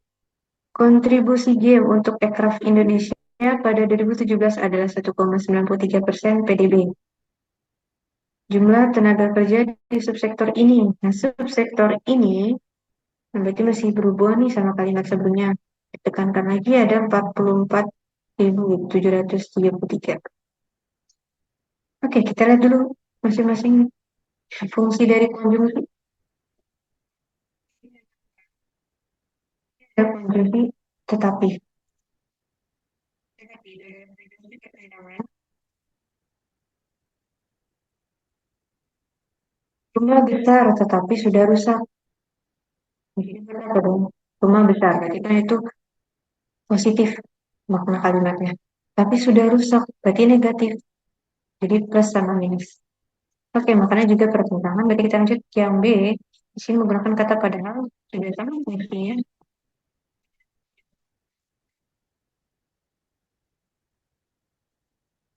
Kontribusi game untuk aircraft Indonesia pada 2017 adalah 1,93% PDB. Jumlah tenaga kerja di subsektor ini. Nah, subsektor ini berarti masih berhubungan nih sama kalimat sebelumnya. Ditekankan lagi ada 44.733. Oke, kita lihat dulu masing-masing fungsi dari konjungsi. Ada konjungsi tetapi. Rumah besar tetapi sudah rusak. Jadi apa dong? Rumah besar, berarti kan itu positif makna kalimatnya. Tapi sudah rusak, berarti negatif. Jadi plus sama minus. Oke, makanya juga pertentangan. Berarti kita lanjut yang B. Di sini menggunakan kata padahal. Sudah sama fungsinya.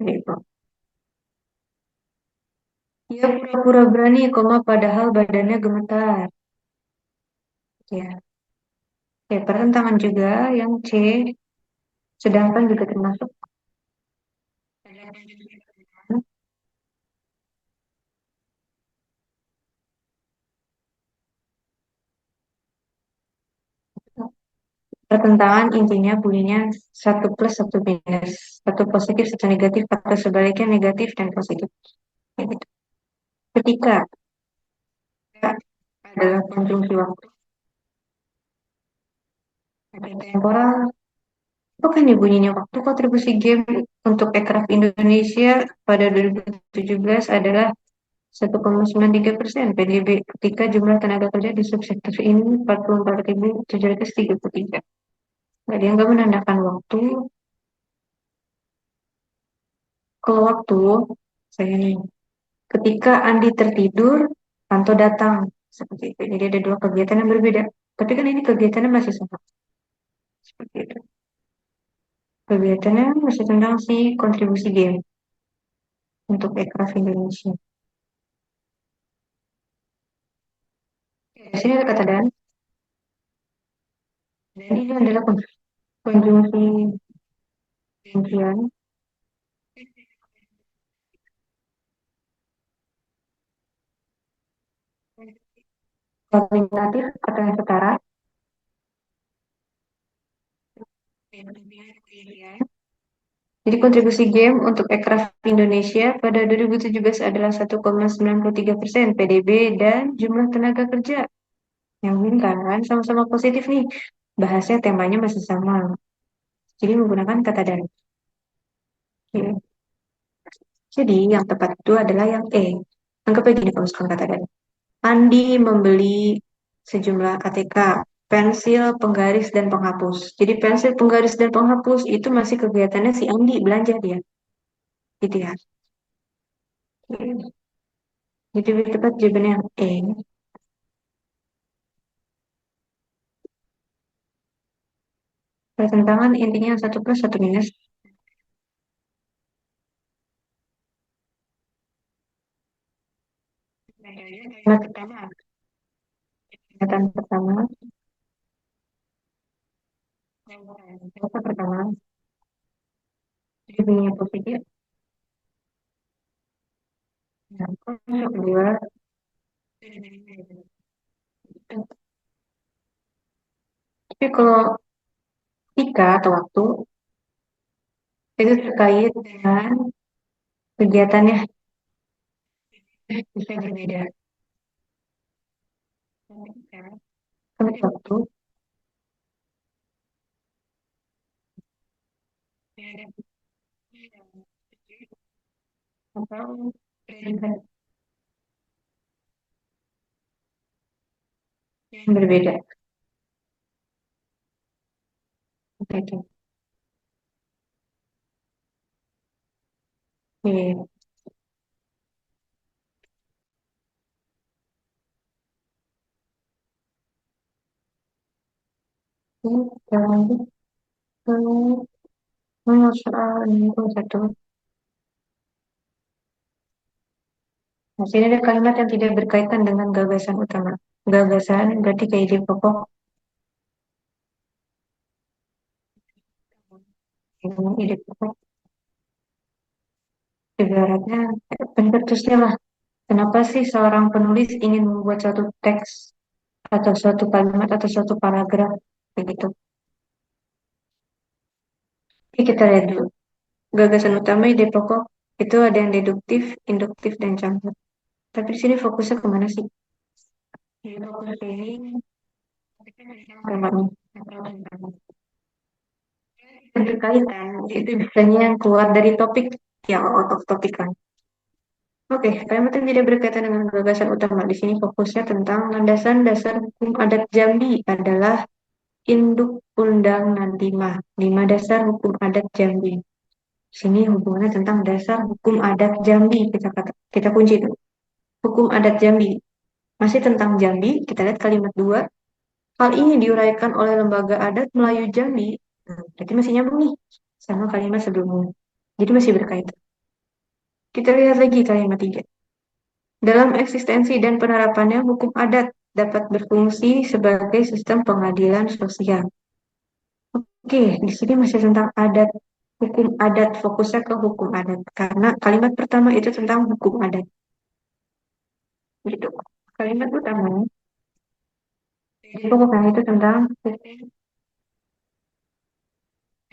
Gitu. Ia pura-pura berani, koma, padahal badannya gemetar. Ya. Oke, pertentangan juga yang C. Sedangkan juga termasuk. Pertentangan intinya bunyinya satu plus satu minus, satu positif satu negatif atau sebaliknya negatif dan positif. Kayak gitu. Ketika adalah konjungsi waktu ada temporal, apa kan ya bunyinya waktu kontribusi game untuk aircraft Indonesia pada 2017 adalah 1,93% PDB ketika jumlah tenaga kerja di subsektor ini 44.733. Nggak dia nggak menandakan waktu. Kalau waktu, saya nih, ketika Andi tertidur, Anto datang. Seperti itu. Jadi ada dua kegiatan yang berbeda. Tapi kan ini kegiatannya masih sama. Seperti itu. Kegiatannya masih tentang si kontribusi game untuk aircraft Indonesia. Di sini ada kata dan ini adalah konjungsi rincian. Koordinatif atau yang setara. Jadi kontribusi game untuk aircraft Indonesia pada 2017 adalah 1,93% PDB dan jumlah tenaga kerja. Yang ini kan sama-sama positif nih. Bahasnya temanya masih sama. Jadi menggunakan kata dan. Oke. Jadi yang tepat itu adalah yang E. Anggap aja gini kalau misalkan kata dan. Andi membeli sejumlah ATK, pensil, penggaris, dan penghapus. Jadi pensil, penggaris, dan penghapus itu masih kegiatannya si Andi belanja dia. Gitu ya. Oke. Jadi lebih tepat jawabannya yang E. Pertentangan intinya yang satu plus satu minus. Kalimat pertama. Kalimat pertama. Kalimat pertama. Jadi bunyinya positif. Yang kedua. Tapi kalau ketika atau waktu itu terkait dengan kegiatannya bisa berbeda. Tapi waktu atau yang berbeda. Oke, oke. Oke. Kita lanjut ke soal ini satu. Nah, sini ada kalimat yang tidak berkaitan dengan gagasan utama. Gagasan berarti kayak ide pokok, ide pokok ibaratnya pencetusnya lah. Kenapa sih seorang penulis ingin membuat suatu teks atau suatu kalimat atau suatu paragraf begitu? Oke, kita lihat dulu. Gagasan utama ide pokok itu ada yang deduktif, induktif, dan campur. Tapi di sini fokusnya kemana sih? Ide pokok ini kalimatnya berkaitan, itu biasanya yang keluar dari topik yang out of topik kan. Oke, kalimat yang tidak berkaitan dengan gagasan utama di sini fokusnya tentang landasan dasar hukum adat Jambi adalah Induk Undangan 5, 5 dasar hukum adat Jambi. Sini hubungannya tentang dasar hukum adat Jambi kita kunci itu. Hukum adat Jambi. Masih tentang Jambi, kita lihat kalimat dua. Hal ini diuraikan oleh Lembaga Adat Melayu Jambi. Nah, berarti masih nyambung nih sama kalimat sebelumnya. Jadi masih berkaitan. Kita lihat lagi kalimat tiga. Dalam eksistensi dan penerapannya, hukum adat dapat berfungsi sebagai sistem pengadilan sosial. Oke, di sini masih tentang adat, hukum adat, fokusnya ke hukum adat. Karena kalimat pertama itu tentang hukum adat. Gitu. Kalimat utama, pokoknya itu tentang hukum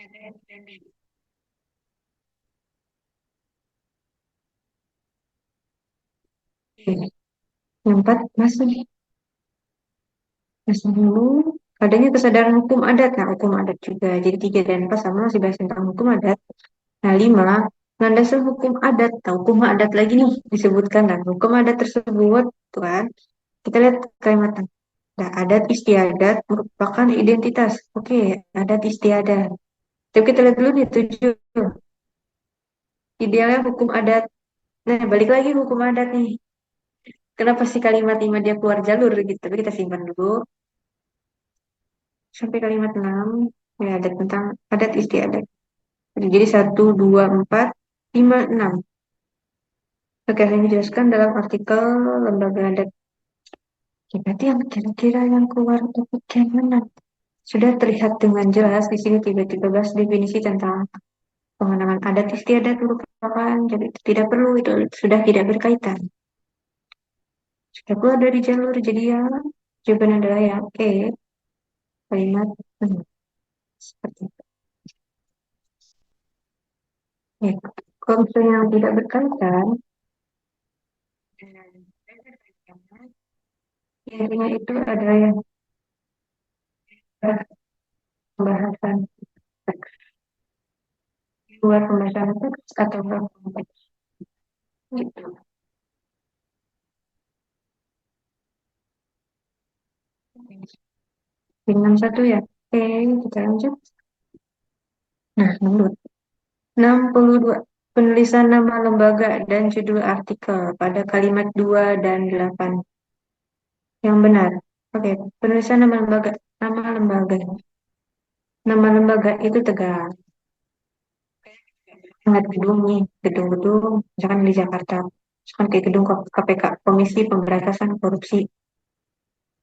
adat. Oke, yang empat masih masih dulu adanya kesadaran hukum adat. Nah, hukum adat juga. Jadi tiga dan empat sama masih bahas tentang hukum adat. Nah, lima, landasan hukum adat. Nah, hukum adat lagi nih disebutkan. Dan hukum adat tersebut, tuh kan, kita lihat kalimatnya. Nah, adat istiadat merupakan identitas. Oke, adat istiadat. Tapi kita lihat dulu nih, tujuh. Idealnya hukum adat. Nah, balik lagi hukum adat nih. Kenapa sih kalimat lima dia keluar jalur gitu? Tapi kita simpan dulu. Sampai kalimat enam. Ya, ada tentang adat istiadat. Jadi satu, dua, empat, lima, enam. Oke, saya jelaskan dalam artikel lembaga adat. Ya, berarti yang kira-kira yang keluar topik yang mana? Sudah terlihat dengan jelas di sini tiba-tiba bahas definisi tentang pengenalan adat istiadat merupakan jadi tidak perlu itu sudah tidak berkaitan. Sudah keluar dari jalur jadi ya jawaban adalah ya oke kalimat seperti itu. Ya, kalau misalnya yang tidak berkaitan dengan intinya itu adalah yang pembahasan teks, luar pembahasan teks atau konteks gitu. Dengan satu ya. Oke, kita lanjut. Nah, menurut 62. Penulisan nama lembaga dan judul artikel pada kalimat 2 dan 8. Yang benar. Oke, penulisan nama lembaga. Nama lembaga. Nama lembaga itu tegak. Ingat gedung nih, gedung-gedung, misalkan di Jakarta. Misalkan kayak gedung KPK, Komisi Pemberantasan Korupsi.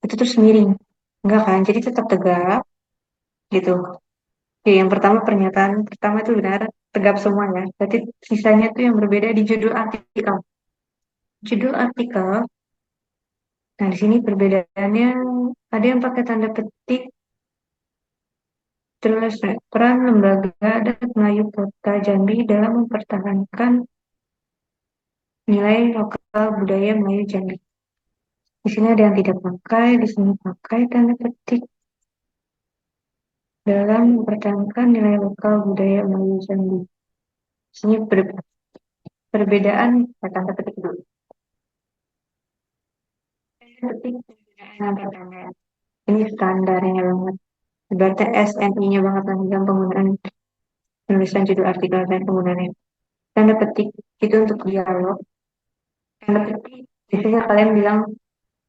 Itu terus miring. Enggak kan? Jadi tetap tegak gitu. Oke, yang pertama pernyataan pertama itu benar, tegap semua ya. Berarti sisanya itu yang berbeda di judul artikel. Judul artikel. Nah, di sini perbedaannya ada yang pakai tanda petik terus peran lembaga adat Melayu Kota Jambi dalam mempertahankan nilai lokal budaya Melayu Jambi. Di sini ada yang tidak pakai, di sini pakai tanda petik dalam mempertahankan nilai lokal budaya Melayu Jambi. Di sini perbedaan tanda petik dulu. Tanda petik yang pertama. Ini standarnya banget. Berarti SNI-nya banget lah dalam penggunaan penulisan judul artikel dan penggunaannya. Tanda petik itu untuk dialog. Tanda petik biasanya kalian bilang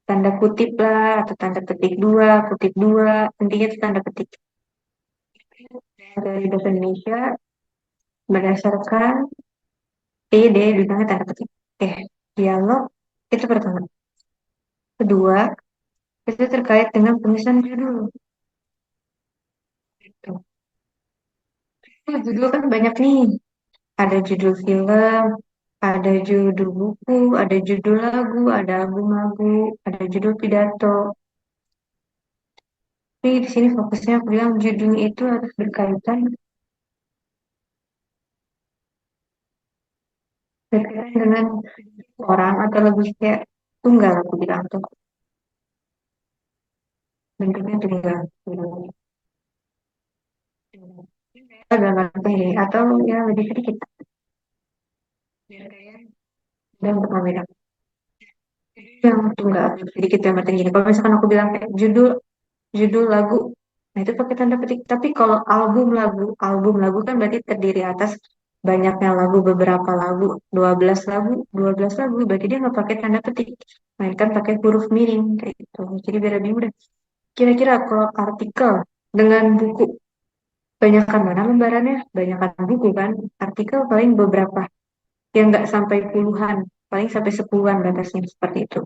tanda kutip lah atau tanda petik dua, kutip dua, intinya itu tanda petik. Dari bahasa Indonesia berdasarkan PD bilangnya tanda petik. Dialog itu pertama. Kedua, itu terkait dengan penulisan judul. Gitu. Nah, judul kan banyak nih. Ada judul film, ada judul buku, ada judul lagu, ada album lagu, ada judul pidato. Tapi di sini fokusnya aku bilang judulnya itu harus berkaitan dengan orang atau lebih kayak tunggal aku bilang tuh bentuknya tunggal. Dalam arti ini atau ya lebih sedikit dan untuk membedakan yang tunggal sedikit yang artinya gini. Kalau misalkan aku bilang kayak judul judul lagu, nah itu pakai tanda petik. Tapi kalau album lagu kan berarti terdiri atas banyaknya lagu, beberapa lagu, 12 lagu, 12 lagu, berarti dia nggak pakai tanda petik, melainkan pakai huruf miring kayak gitu. Jadi biar lebih mudah. Kira-kira kalau artikel dengan buku, banyakkan mana lembarannya? Banyakkan buku kan? Artikel paling beberapa, yang nggak sampai puluhan, paling sampai sepuluhan batasnya seperti itu.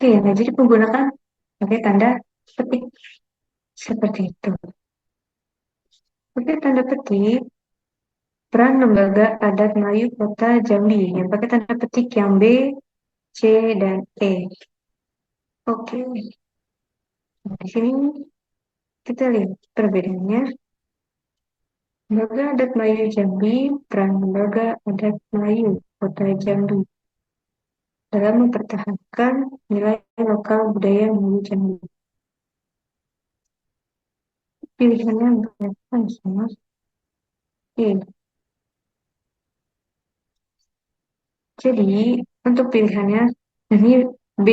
Oke, nah jadi menggunakan pakai tanda petik seperti itu. Oke, tanda petik. Peran lembaga adat Melayu Kota Jambi yang pakai tanda petik yang B, C, dan E. Oke, nah, di sini kita lihat perbedaannya. Lembaga adat Melayu Jambi, peran lembaga adat Melayu Kota Jambi dalam mempertahankan nilai lokal budaya Melayu Jambi. Pilihannya berapa sama? E. Jadi untuk pilihannya ini B,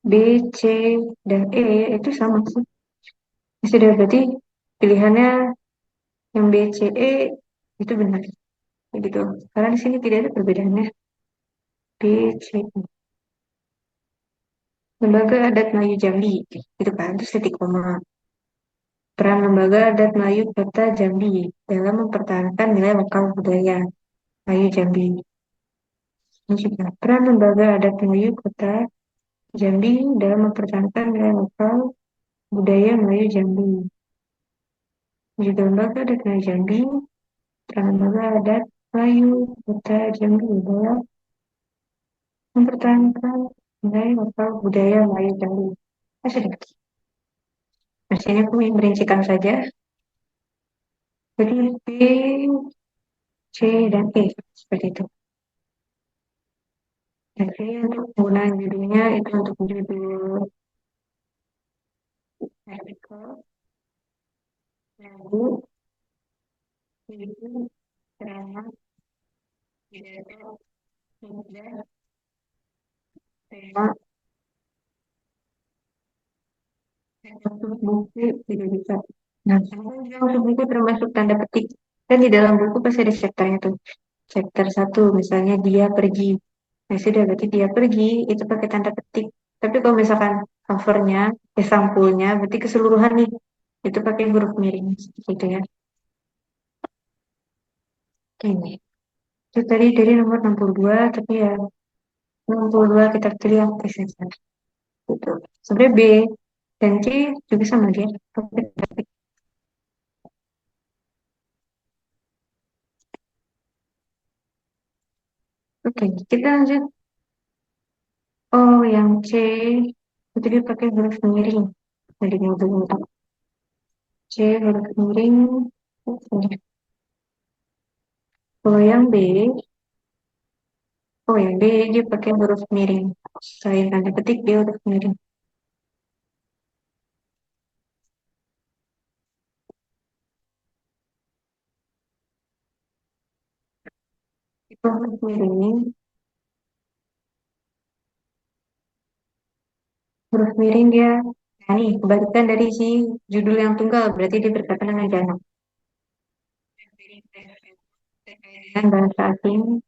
B, C, dan E itu sama sih. Sudah berarti pilihannya yang B, C, E itu benar. Begitu. Karena di sini tidak ada perbedaannya. B, C, E. Lembaga Adat Melayu Jambi. Itu kan, terus titik koma. Peran Lembaga Adat Melayu Kota Jambi dalam mempertahankan nilai lokal budaya Melayu Jambi. Ini juga peran Lembaga Adat Melayu Kota Jambi dalam mempertahankan nilai lokal budaya Melayu Jambi. Juga Lembaga Adat Melayu Jambi, peran Lembaga Adat Melayu Kota Jambi dalam mempertahankan nilai lokal budaya Melayu Jambi. Sudah. Nah, sini aku merincikan saja. Jadi B, C, dan E. Seperti itu. Jadi untuk penggunaan judulnya itu untuk judul artikel, lagu, video, drama, pidato, hingga tema, dan untuk buku tidak bisa. Nah, kemudian juga untuk buku termasuk tanda petik. Dan di dalam buku pasti ada chapternya tuh. Chapter 1, misalnya dia pergi. Nah, sudah berarti dia pergi, itu pakai tanda petik. Tapi kalau misalkan covernya, sampulnya, berarti keseluruhan nih, itu pakai huruf miring. Gitu ya. Oke, nih. Itu tadi dari nomor 62, tapi ya 62 kita pilih yang tes saja. Gitu. Sebenarnya B dan C juga sama dia. Oke, kita lanjut. Oh, yang C itu dia pakai huruf miring. Jadi untuk C huruf miring. Oke. Kalau yang B, oh yang B dia pakai huruf miring. Saya tanda petik dia huruf miring. Itu huruf miring dia. Nah, nih, kebalikan dari si judul yang tunggal, berarti dia berkaitan dengan jamak. Dengan bahasa asing,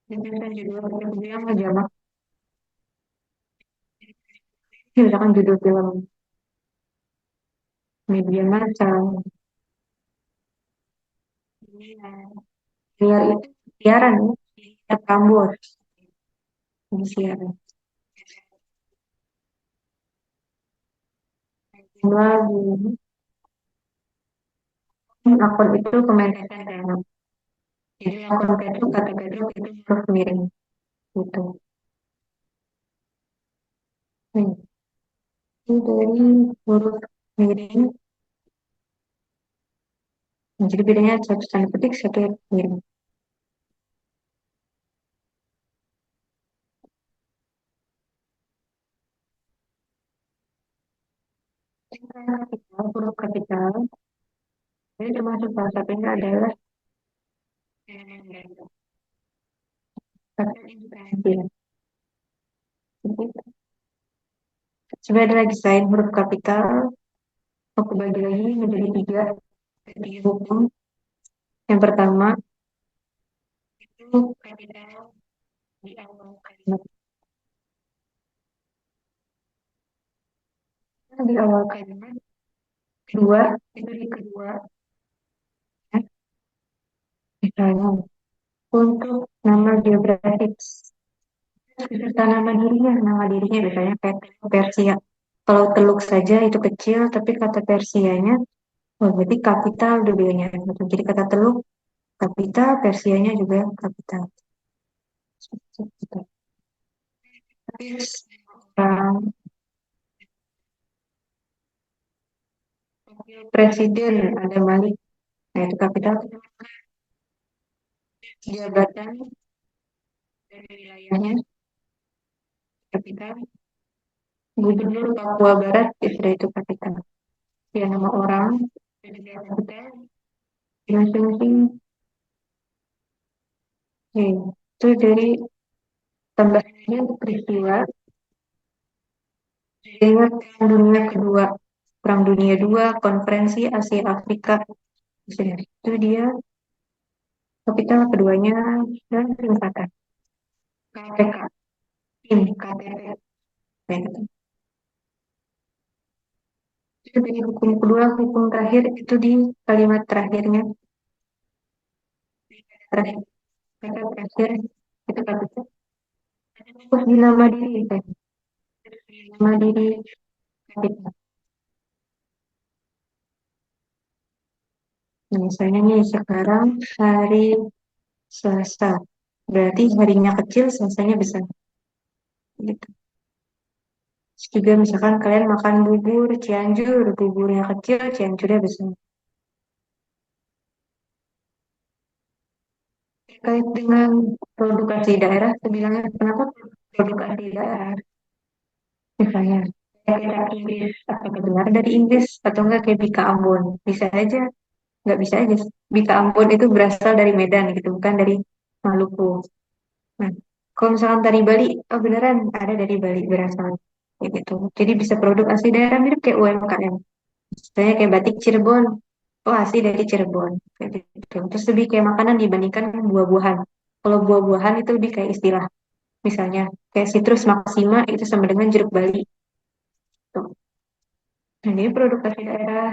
dengan judul yang jamak, misalkan judul film media massa, liar itu siaran ya, Prambors, ini siaran. Lagu, akun itu komentar dalam. Jadi akun itu kata gaduh itu huruf miring gitu. Hmm. Ini dari huruf miring, nah, jadi bedanya satu tanda petik, satu huruf miring. Kapital, huruf kapital, ini termasuk salah satunya adalah kata instansi. Coba ada lagi selain huruf kapital, aku bagi lagi menjadi tiga, tiga hukum. Yang pertama itu kapital di awal kalimat. Di awal kalimat. Kedua, itu di kedua. Ya, misalnya, untuk nama geografis, beserta nama dirinya biasanya kayak Persia. Kalau Teluk saja itu kecil, tapi kata Persianya, oh berarti kapital dulunya. Gitu. Jadi kata Teluk, kapital, Persianya juga kapital. Gitu. Terus, presiden ada Malik, nah itu kapital jabatan dari wilayahnya kapital, gubernur Papua Barat itu kapital. Ya nama orang juga kapital di masing-masing. Oke, itu dari tambahannya peristiwa ingat Perang Dunia Kedua, Perang Dunia Dua, Konferensi Asia Afrika. Itu dia kapital keduanya dan singkatan KPK, tim KTP. Kayak gitu. Itu dari hukum kedua, hukum terakhir itu di kalimat terakhirnya. Terakhir, kata terakhir itu kapital. Terus di nama diri, kan? Nama diri kapital. Nah, misalnya nih sekarang hari Selasa, berarti harinya kecil, Selasanya besar. Gitu. Terus juga misalkan kalian makan bubur Cianjur, buburnya kecil, Cianjurnya besar. Terkait dengan produk asli daerah, sebilangnya kenapa produk asli daerah? Misalnya, kayak Inggris, apakah benar dari Inggris atau enggak kayak Bika Ambon? Bisa aja, nggak bisa aja. Bika Ambon itu berasal dari Medan gitu, bukan dari Maluku. Nah, kalau misalkan tari Bali, oh beneran ada dari Bali berasal. Kayak gitu. Jadi bisa produk asli daerah mirip kayak UMKM. Misalnya kayak batik Cirebon, oh asli dari Cirebon. Kayak gitu. Terus lebih kayak makanan dibandingkan buah-buahan. Kalau buah-buahan itu lebih kayak istilah. Misalnya kayak citrus maksima itu sama dengan jeruk Bali. Tuh. Nah, ini produk asli daerah.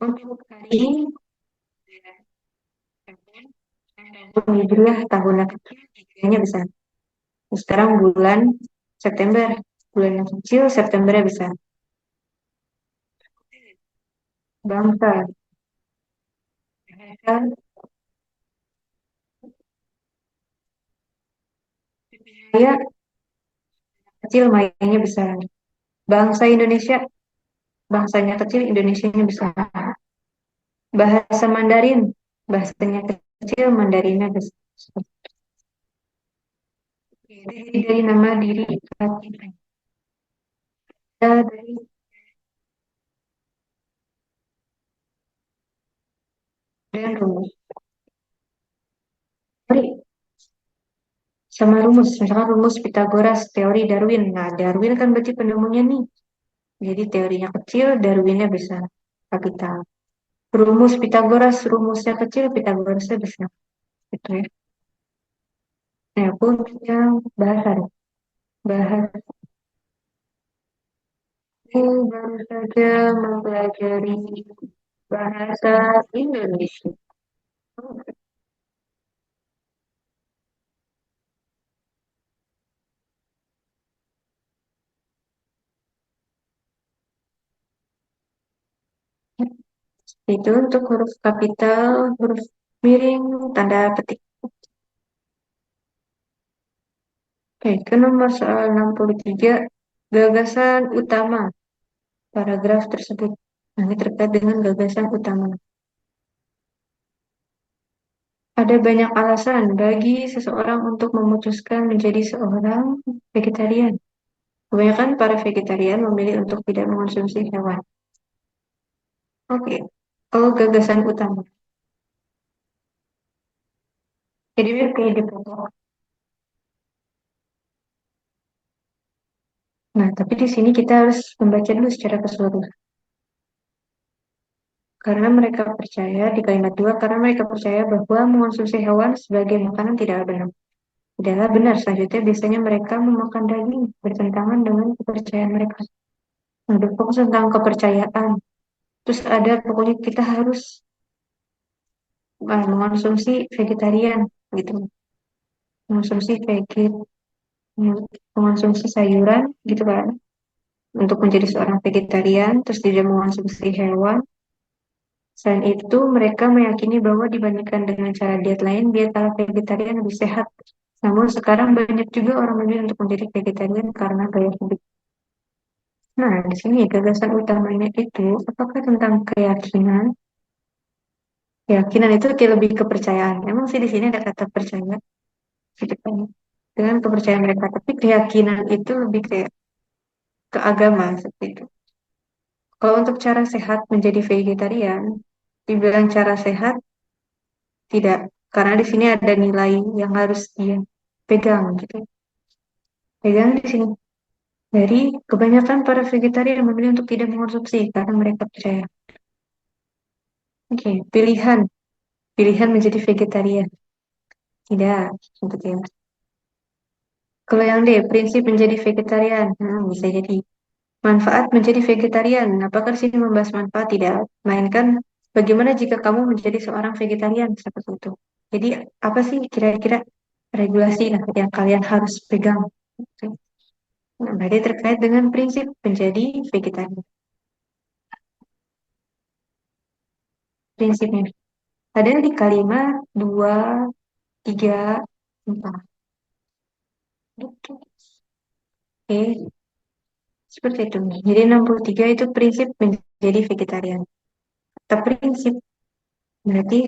Untuk hari ini, tahun Hijriah, tahun kecil, Hijriahnya besar. Sekarang bulan September, bulan yang kecil, Septembernya besar. Bangsa, bahasa, ya kecil, mainnya besar. Bangsa Indonesia, bangsanya kecil, Indonesianya besar. Bahasa Mandarin, bahasanya kecil, Mandarinnya besar. Jadi dari nama diri kita dari dan rumus. Teori sama rumus, misalkan rumus Pitagoras, teori Darwin. Nah, Darwin kan berarti penemunya nih. Jadi teorinya kecil, Darwinnya besar, kapital. Rumus Pitagoras, rumusnya kecil, Pitagorasnya besar. Gitu ya. Nah, pun yang bahasa. Bahasa ini baru saja mempelajari bahasa Indonesia. Itu untuk huruf kapital, huruf miring, tanda petik. Oke, ke nomor soal 63, gagasan utama paragraf tersebut. Nah, ini terkait dengan gagasan utama. Ada banyak alasan bagi seseorang untuk memutuskan menjadi seorang vegetarian. Kebanyakan para vegetarian memilih untuk tidak mengonsumsi hewan. Oke, kalau gagasan utama. Jadi kayak gitu. Nah, tapi di sini kita harus membaca dulu secara keseluruhan. Karena mereka percaya di kalimat dua, karena mereka percaya bahwa mengonsumsi hewan sebagai makanan tidak benar. Tidaklah benar. Selanjutnya, biasanya mereka memakan daging bertentangan dengan kepercayaan mereka. Nah, udah fokus tentang kepercayaan. Terus ada pokoknya kita harus mengonsumsi vegetarian gitu. Mengonsumsi veget, mengonsumsi sayuran gitu kan. Untuk menjadi seorang vegetarian, terus tidak mengonsumsi hewan. Selain itu, mereka meyakini bahwa dibandingkan dengan cara diet lain, diet ala vegetarian lebih sehat. Namun sekarang banyak juga orang memilih untuk menjadi vegetarian karena gaya hidup. Nah, di sini gagasan utamanya itu apakah tentang keyakinan? Keyakinan itu kayak lebih kepercayaan. Emang sih di sini ada kata percaya, gitu kan? Dengan kepercayaan mereka. Tapi keyakinan itu lebih kayak ke agama seperti itu. Kalau untuk cara sehat menjadi vegetarian, dibilang cara sehat tidak, karena di sini ada nilai yang harus dia pegang gitu. Pegang di sini. Dari kebanyakan para vegetarian memilih untuk tidak mengonsumsi karena mereka percaya. Oke, pilihan menjadi vegetarian. Tidak, untuk ya. Kalau yang D, prinsip menjadi vegetarian. Bisa jadi. Manfaat menjadi vegetarian. Apakah di sini membahas manfaat? Tidak. Melainkan bagaimana jika kamu menjadi seorang vegetarian seperti itu. Jadi apa sih kira-kira regulasi lah yang kalian harus pegang? Nah, berarti terkait dengan prinsip menjadi vegetarian. Prinsipnya. Ada di kalimat 2, 3, 4. Oke, seperti itu. Jadi 63 itu prinsip menjadi vegetarian. Atau prinsip berarti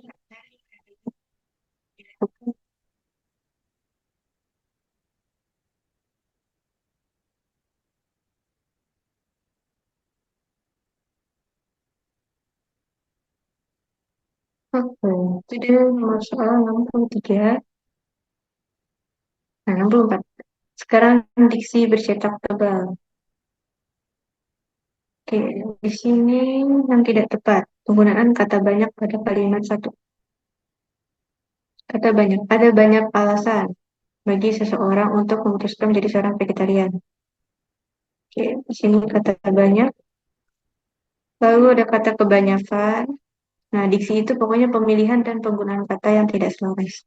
oke. Itu dia nomor soal 63. Nah, 64. Sekarang diksi bercetak tebal. Oke, di sini yang tidak tepat. Penggunaan kata banyak pada kalimat satu. Kata banyak. Ada banyak alasan bagi seseorang untuk memutuskan menjadi seorang vegetarian. Oke, di sini kata banyak. Lalu ada kata kebanyakan. Nah, diksi itu pokoknya pemilihan dan penggunaan kata yang tidak selaras.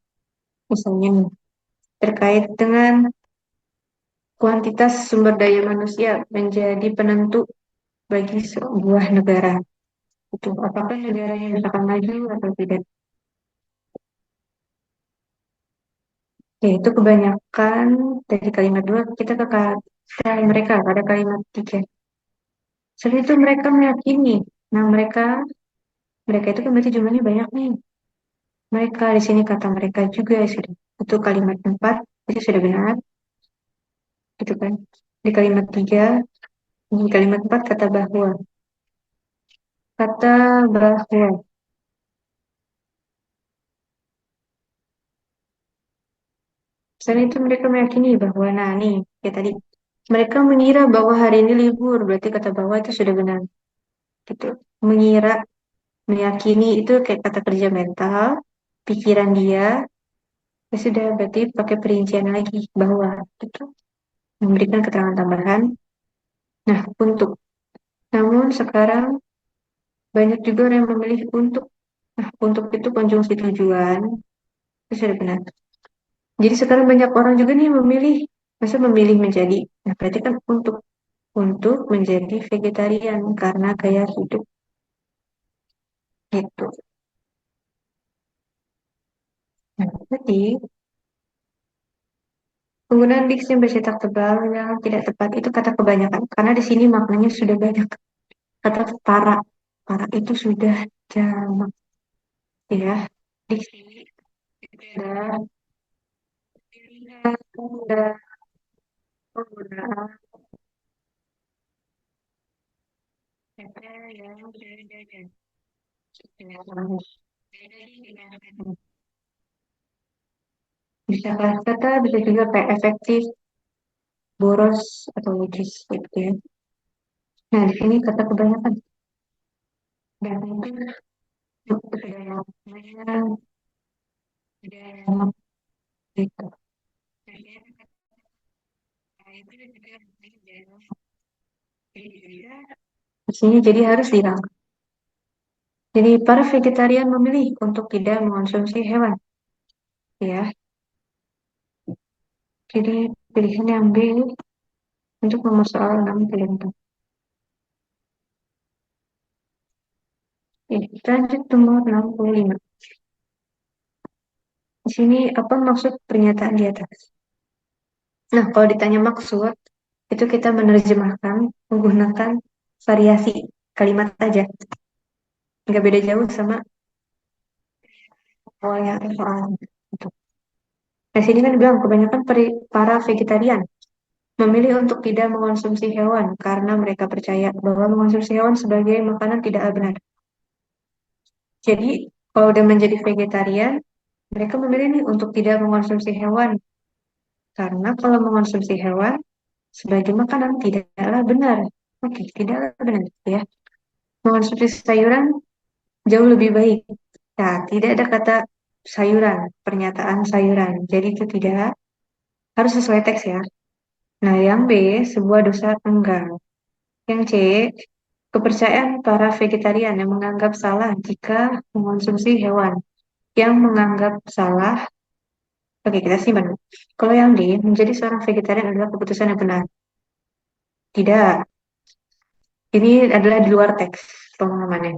Misalnya nih, terkait dengan kuantitas sumber daya manusia menjadi penentu bagi sebuah negara. Itu apakah negaranya misalkan maju atau tidak? Yaitu kebanyakan dari kalimat dua kita ke kata mereka pada kalimat tiga. Setelah itu mereka meyakini. Nah, mereka mereka itu kan berarti jumlahnya banyak nih. Mereka di sini kata mereka juga sudah. Itu kalimat empat itu sudah benar, gitu kan? Di kalimat tiga, di kalimat empat kata bahwa. Kata bahwa. Selain itu mereka meyakini bahwa, nah nih, ya tadi, mereka mengira bahwa hari ini libur, berarti kata bahwa itu sudah benar. Gitu. Mengira, meyakini itu kayak kata kerja mental, pikiran dia, ya sudah berarti pakai perincian lagi bahwa gitu. Memberikan keterangan tambahan. Nah, untuk. Namun sekarang banyak juga orang yang memilih untuk. Nah, untuk itu konjungsi tujuan, itu sudah benar. Jadi sekarang banyak orang juga nih memilih, masa memilih menjadi, nah berarti kan untuk menjadi vegetarian karena gaya hidup gitu. Nah, jadi penggunaan diksi yang bercetak tebal yang tidak tepat itu kata kebanyakan karena di sini maknanya sudah banyak. Kata para, para itu sudah jamak ya. Diksi ada pilihan, ada penggunaan kata yang berbeda. Bisa kata bisa juga kayak efektif boros atau logis gitu ya. Nah, di sini kata kebanyakan dan itu budaya budaya gitu. Di sini jadi harus dirangkul. Jadi para vegetarian memilih untuk tidak mengonsumsi hewan, ya. Jadi pilihan yang B untuk nomor soal 64. Ya, kita lanjut nomor 65. Di sini apa maksud pernyataan di atas? Nah, kalau ditanya maksud, itu kita menerjemahkan menggunakan variasi kalimat aja. Nggak beda jauh sama awalnya soal itu. Nah, sini kan bilang kebanyakan para vegetarian memilih untuk tidak mengonsumsi hewan karena mereka percaya bahwa mengonsumsi hewan sebagai makanan tidak benar. Jadi, kalau udah menjadi vegetarian, mereka memilih nih untuk tidak mengonsumsi hewan karena kalau mengonsumsi hewan sebagai makanan tidaklah benar. Oke, tidaklah benar ya. Mengonsumsi sayuran jauh lebih baik. Nah, tidak ada kata sayuran, pernyataan sayuran. Jadi itu tidak harus sesuai teks ya. Nah, yang B, sebuah dosa enggak. Yang C, kepercayaan para vegetarian yang menganggap salah jika mengonsumsi hewan. Yang menganggap salah, oke kita simpan. Kalau yang D, menjadi seorang vegetarian adalah keputusan yang benar. Tidak, ini adalah di luar teks pemahamannya.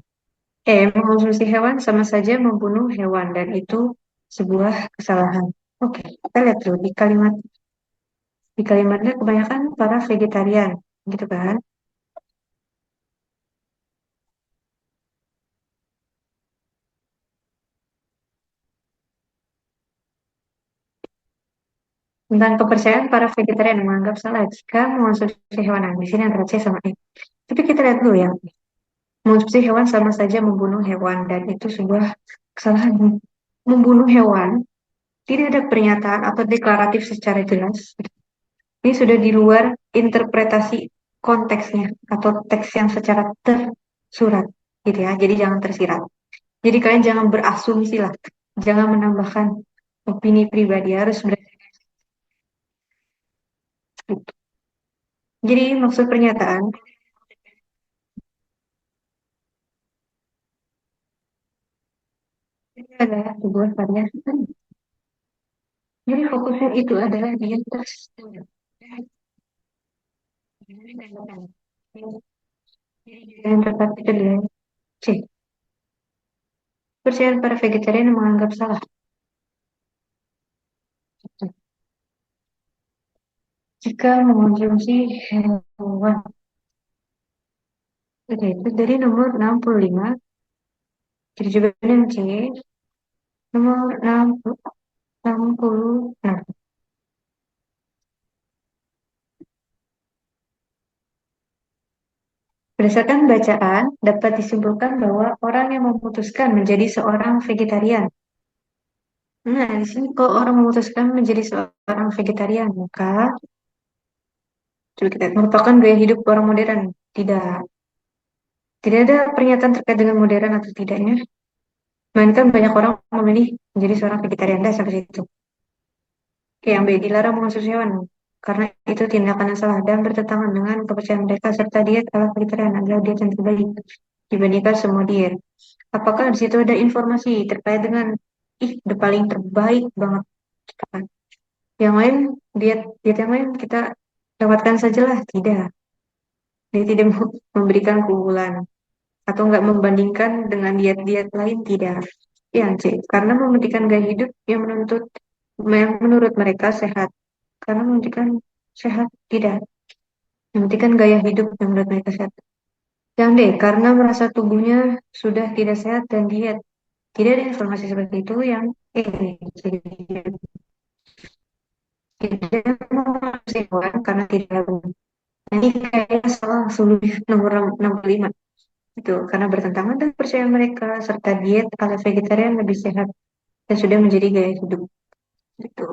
Mengonsumsi hewan sama saja membunuh hewan dan itu sebuah kesalahan. Oke, kita lihat dulu di kalimatnya kebanyakan para vegetarian, gitu kan? Tentang kepercayaan para vegetarian yang menganggap salah jika mengonsumsi hewan. Nah, di sini antara C sama E. Tapi kita lihat dulu ya, mengonsumsi hewan sama saja membunuh hewan dan itu sebuah kesalahan. Membunuh hewan tidak ada pernyataan atau deklaratif secara jelas. Ini sudah di luar interpretasi konteksnya atau teks yang secara tersurat, gitu ya. Jadi jangan tersirat. Jadi kalian jangan berasumsi lah, jangan menambahkan opini pribadi harus gitu. Jadi maksud pernyataan ini adalah sebuah variasi. Jadi fokusnya itu adalah dia tersurat. Yang tepat itu adalah C. Percayaan para vegetarian yang menganggap salah. Jika mengonsumsi hewan, oke, itu dari nomor 65, jadi jawaban yang C, nomor 66. Berdasarkan bacaan, dapat disimpulkan bahwa orang yang memutuskan menjadi seorang vegetarian. Nah, di sini kalau orang memutuskan menjadi seorang vegetarian, maka coba kita merupakan gaya hidup orang modern. Tidak, tidak ada pernyataan terkait dengan modern atau tidaknya. Melainkan banyak orang memilih menjadi seorang vegetarian. Dah sampai situ. Oke, yang B, dilarang mengonsumsi hewan karena itu tindakan yang salah dan bertentangan dengan kepercayaan mereka serta diet ala vegetarian adalah diet yang terbaik dibandingkan semua diet. Apakah di situ ada informasi terkait dengan udah paling terbaik banget kan? Yang lain diet diet yang lain kita lewatkan sajalah, tidak. Dia tidak memberikan keunggulan atau nggak membandingkan dengan diet-diet lain, tidak. Yang C, karena mementingkan gaya hidup yang menurut mereka sehat. Karena mementingkan sehat, tidak. Mementingkan gaya hidup yang menurut mereka sehat. Yang D, karena merasa tubuhnya sudah tidak sehat dan diet. Tidak ada informasi seperti itu yang jadi tidak mengonsumsi hewan karena tidak ada. Ini kayaknya salah solusi nomor 65 itu karena bertentangan dengan percaya mereka serta diet ala vegetarian lebih sehat dan sudah menjadi gaya hidup itu.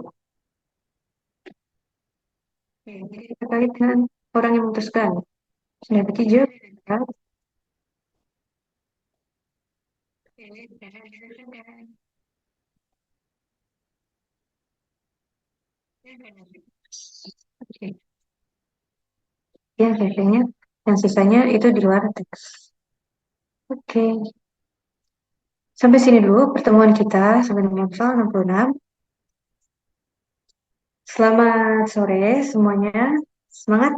Oke, jadi terkait dengan orang yang memutuskan. Sudah berarti jawab ya. Oke, ya kayaknya yang sisanya itu di luar teks. Oke, sampai sini dulu pertemuan kita sampai dengan soal 66. Selamat sore semuanya. Semangat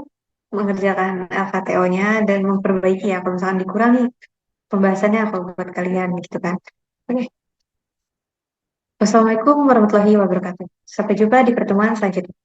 mengerjakan LKTO-nya dan memperbaiki ya kalau misalkan dikurangi pembahasannya apa buat kalian gitu kan. Oke, wassalamualaikum warahmatullahi wabarakatuh. Sampai jumpa di pertemuan selanjutnya.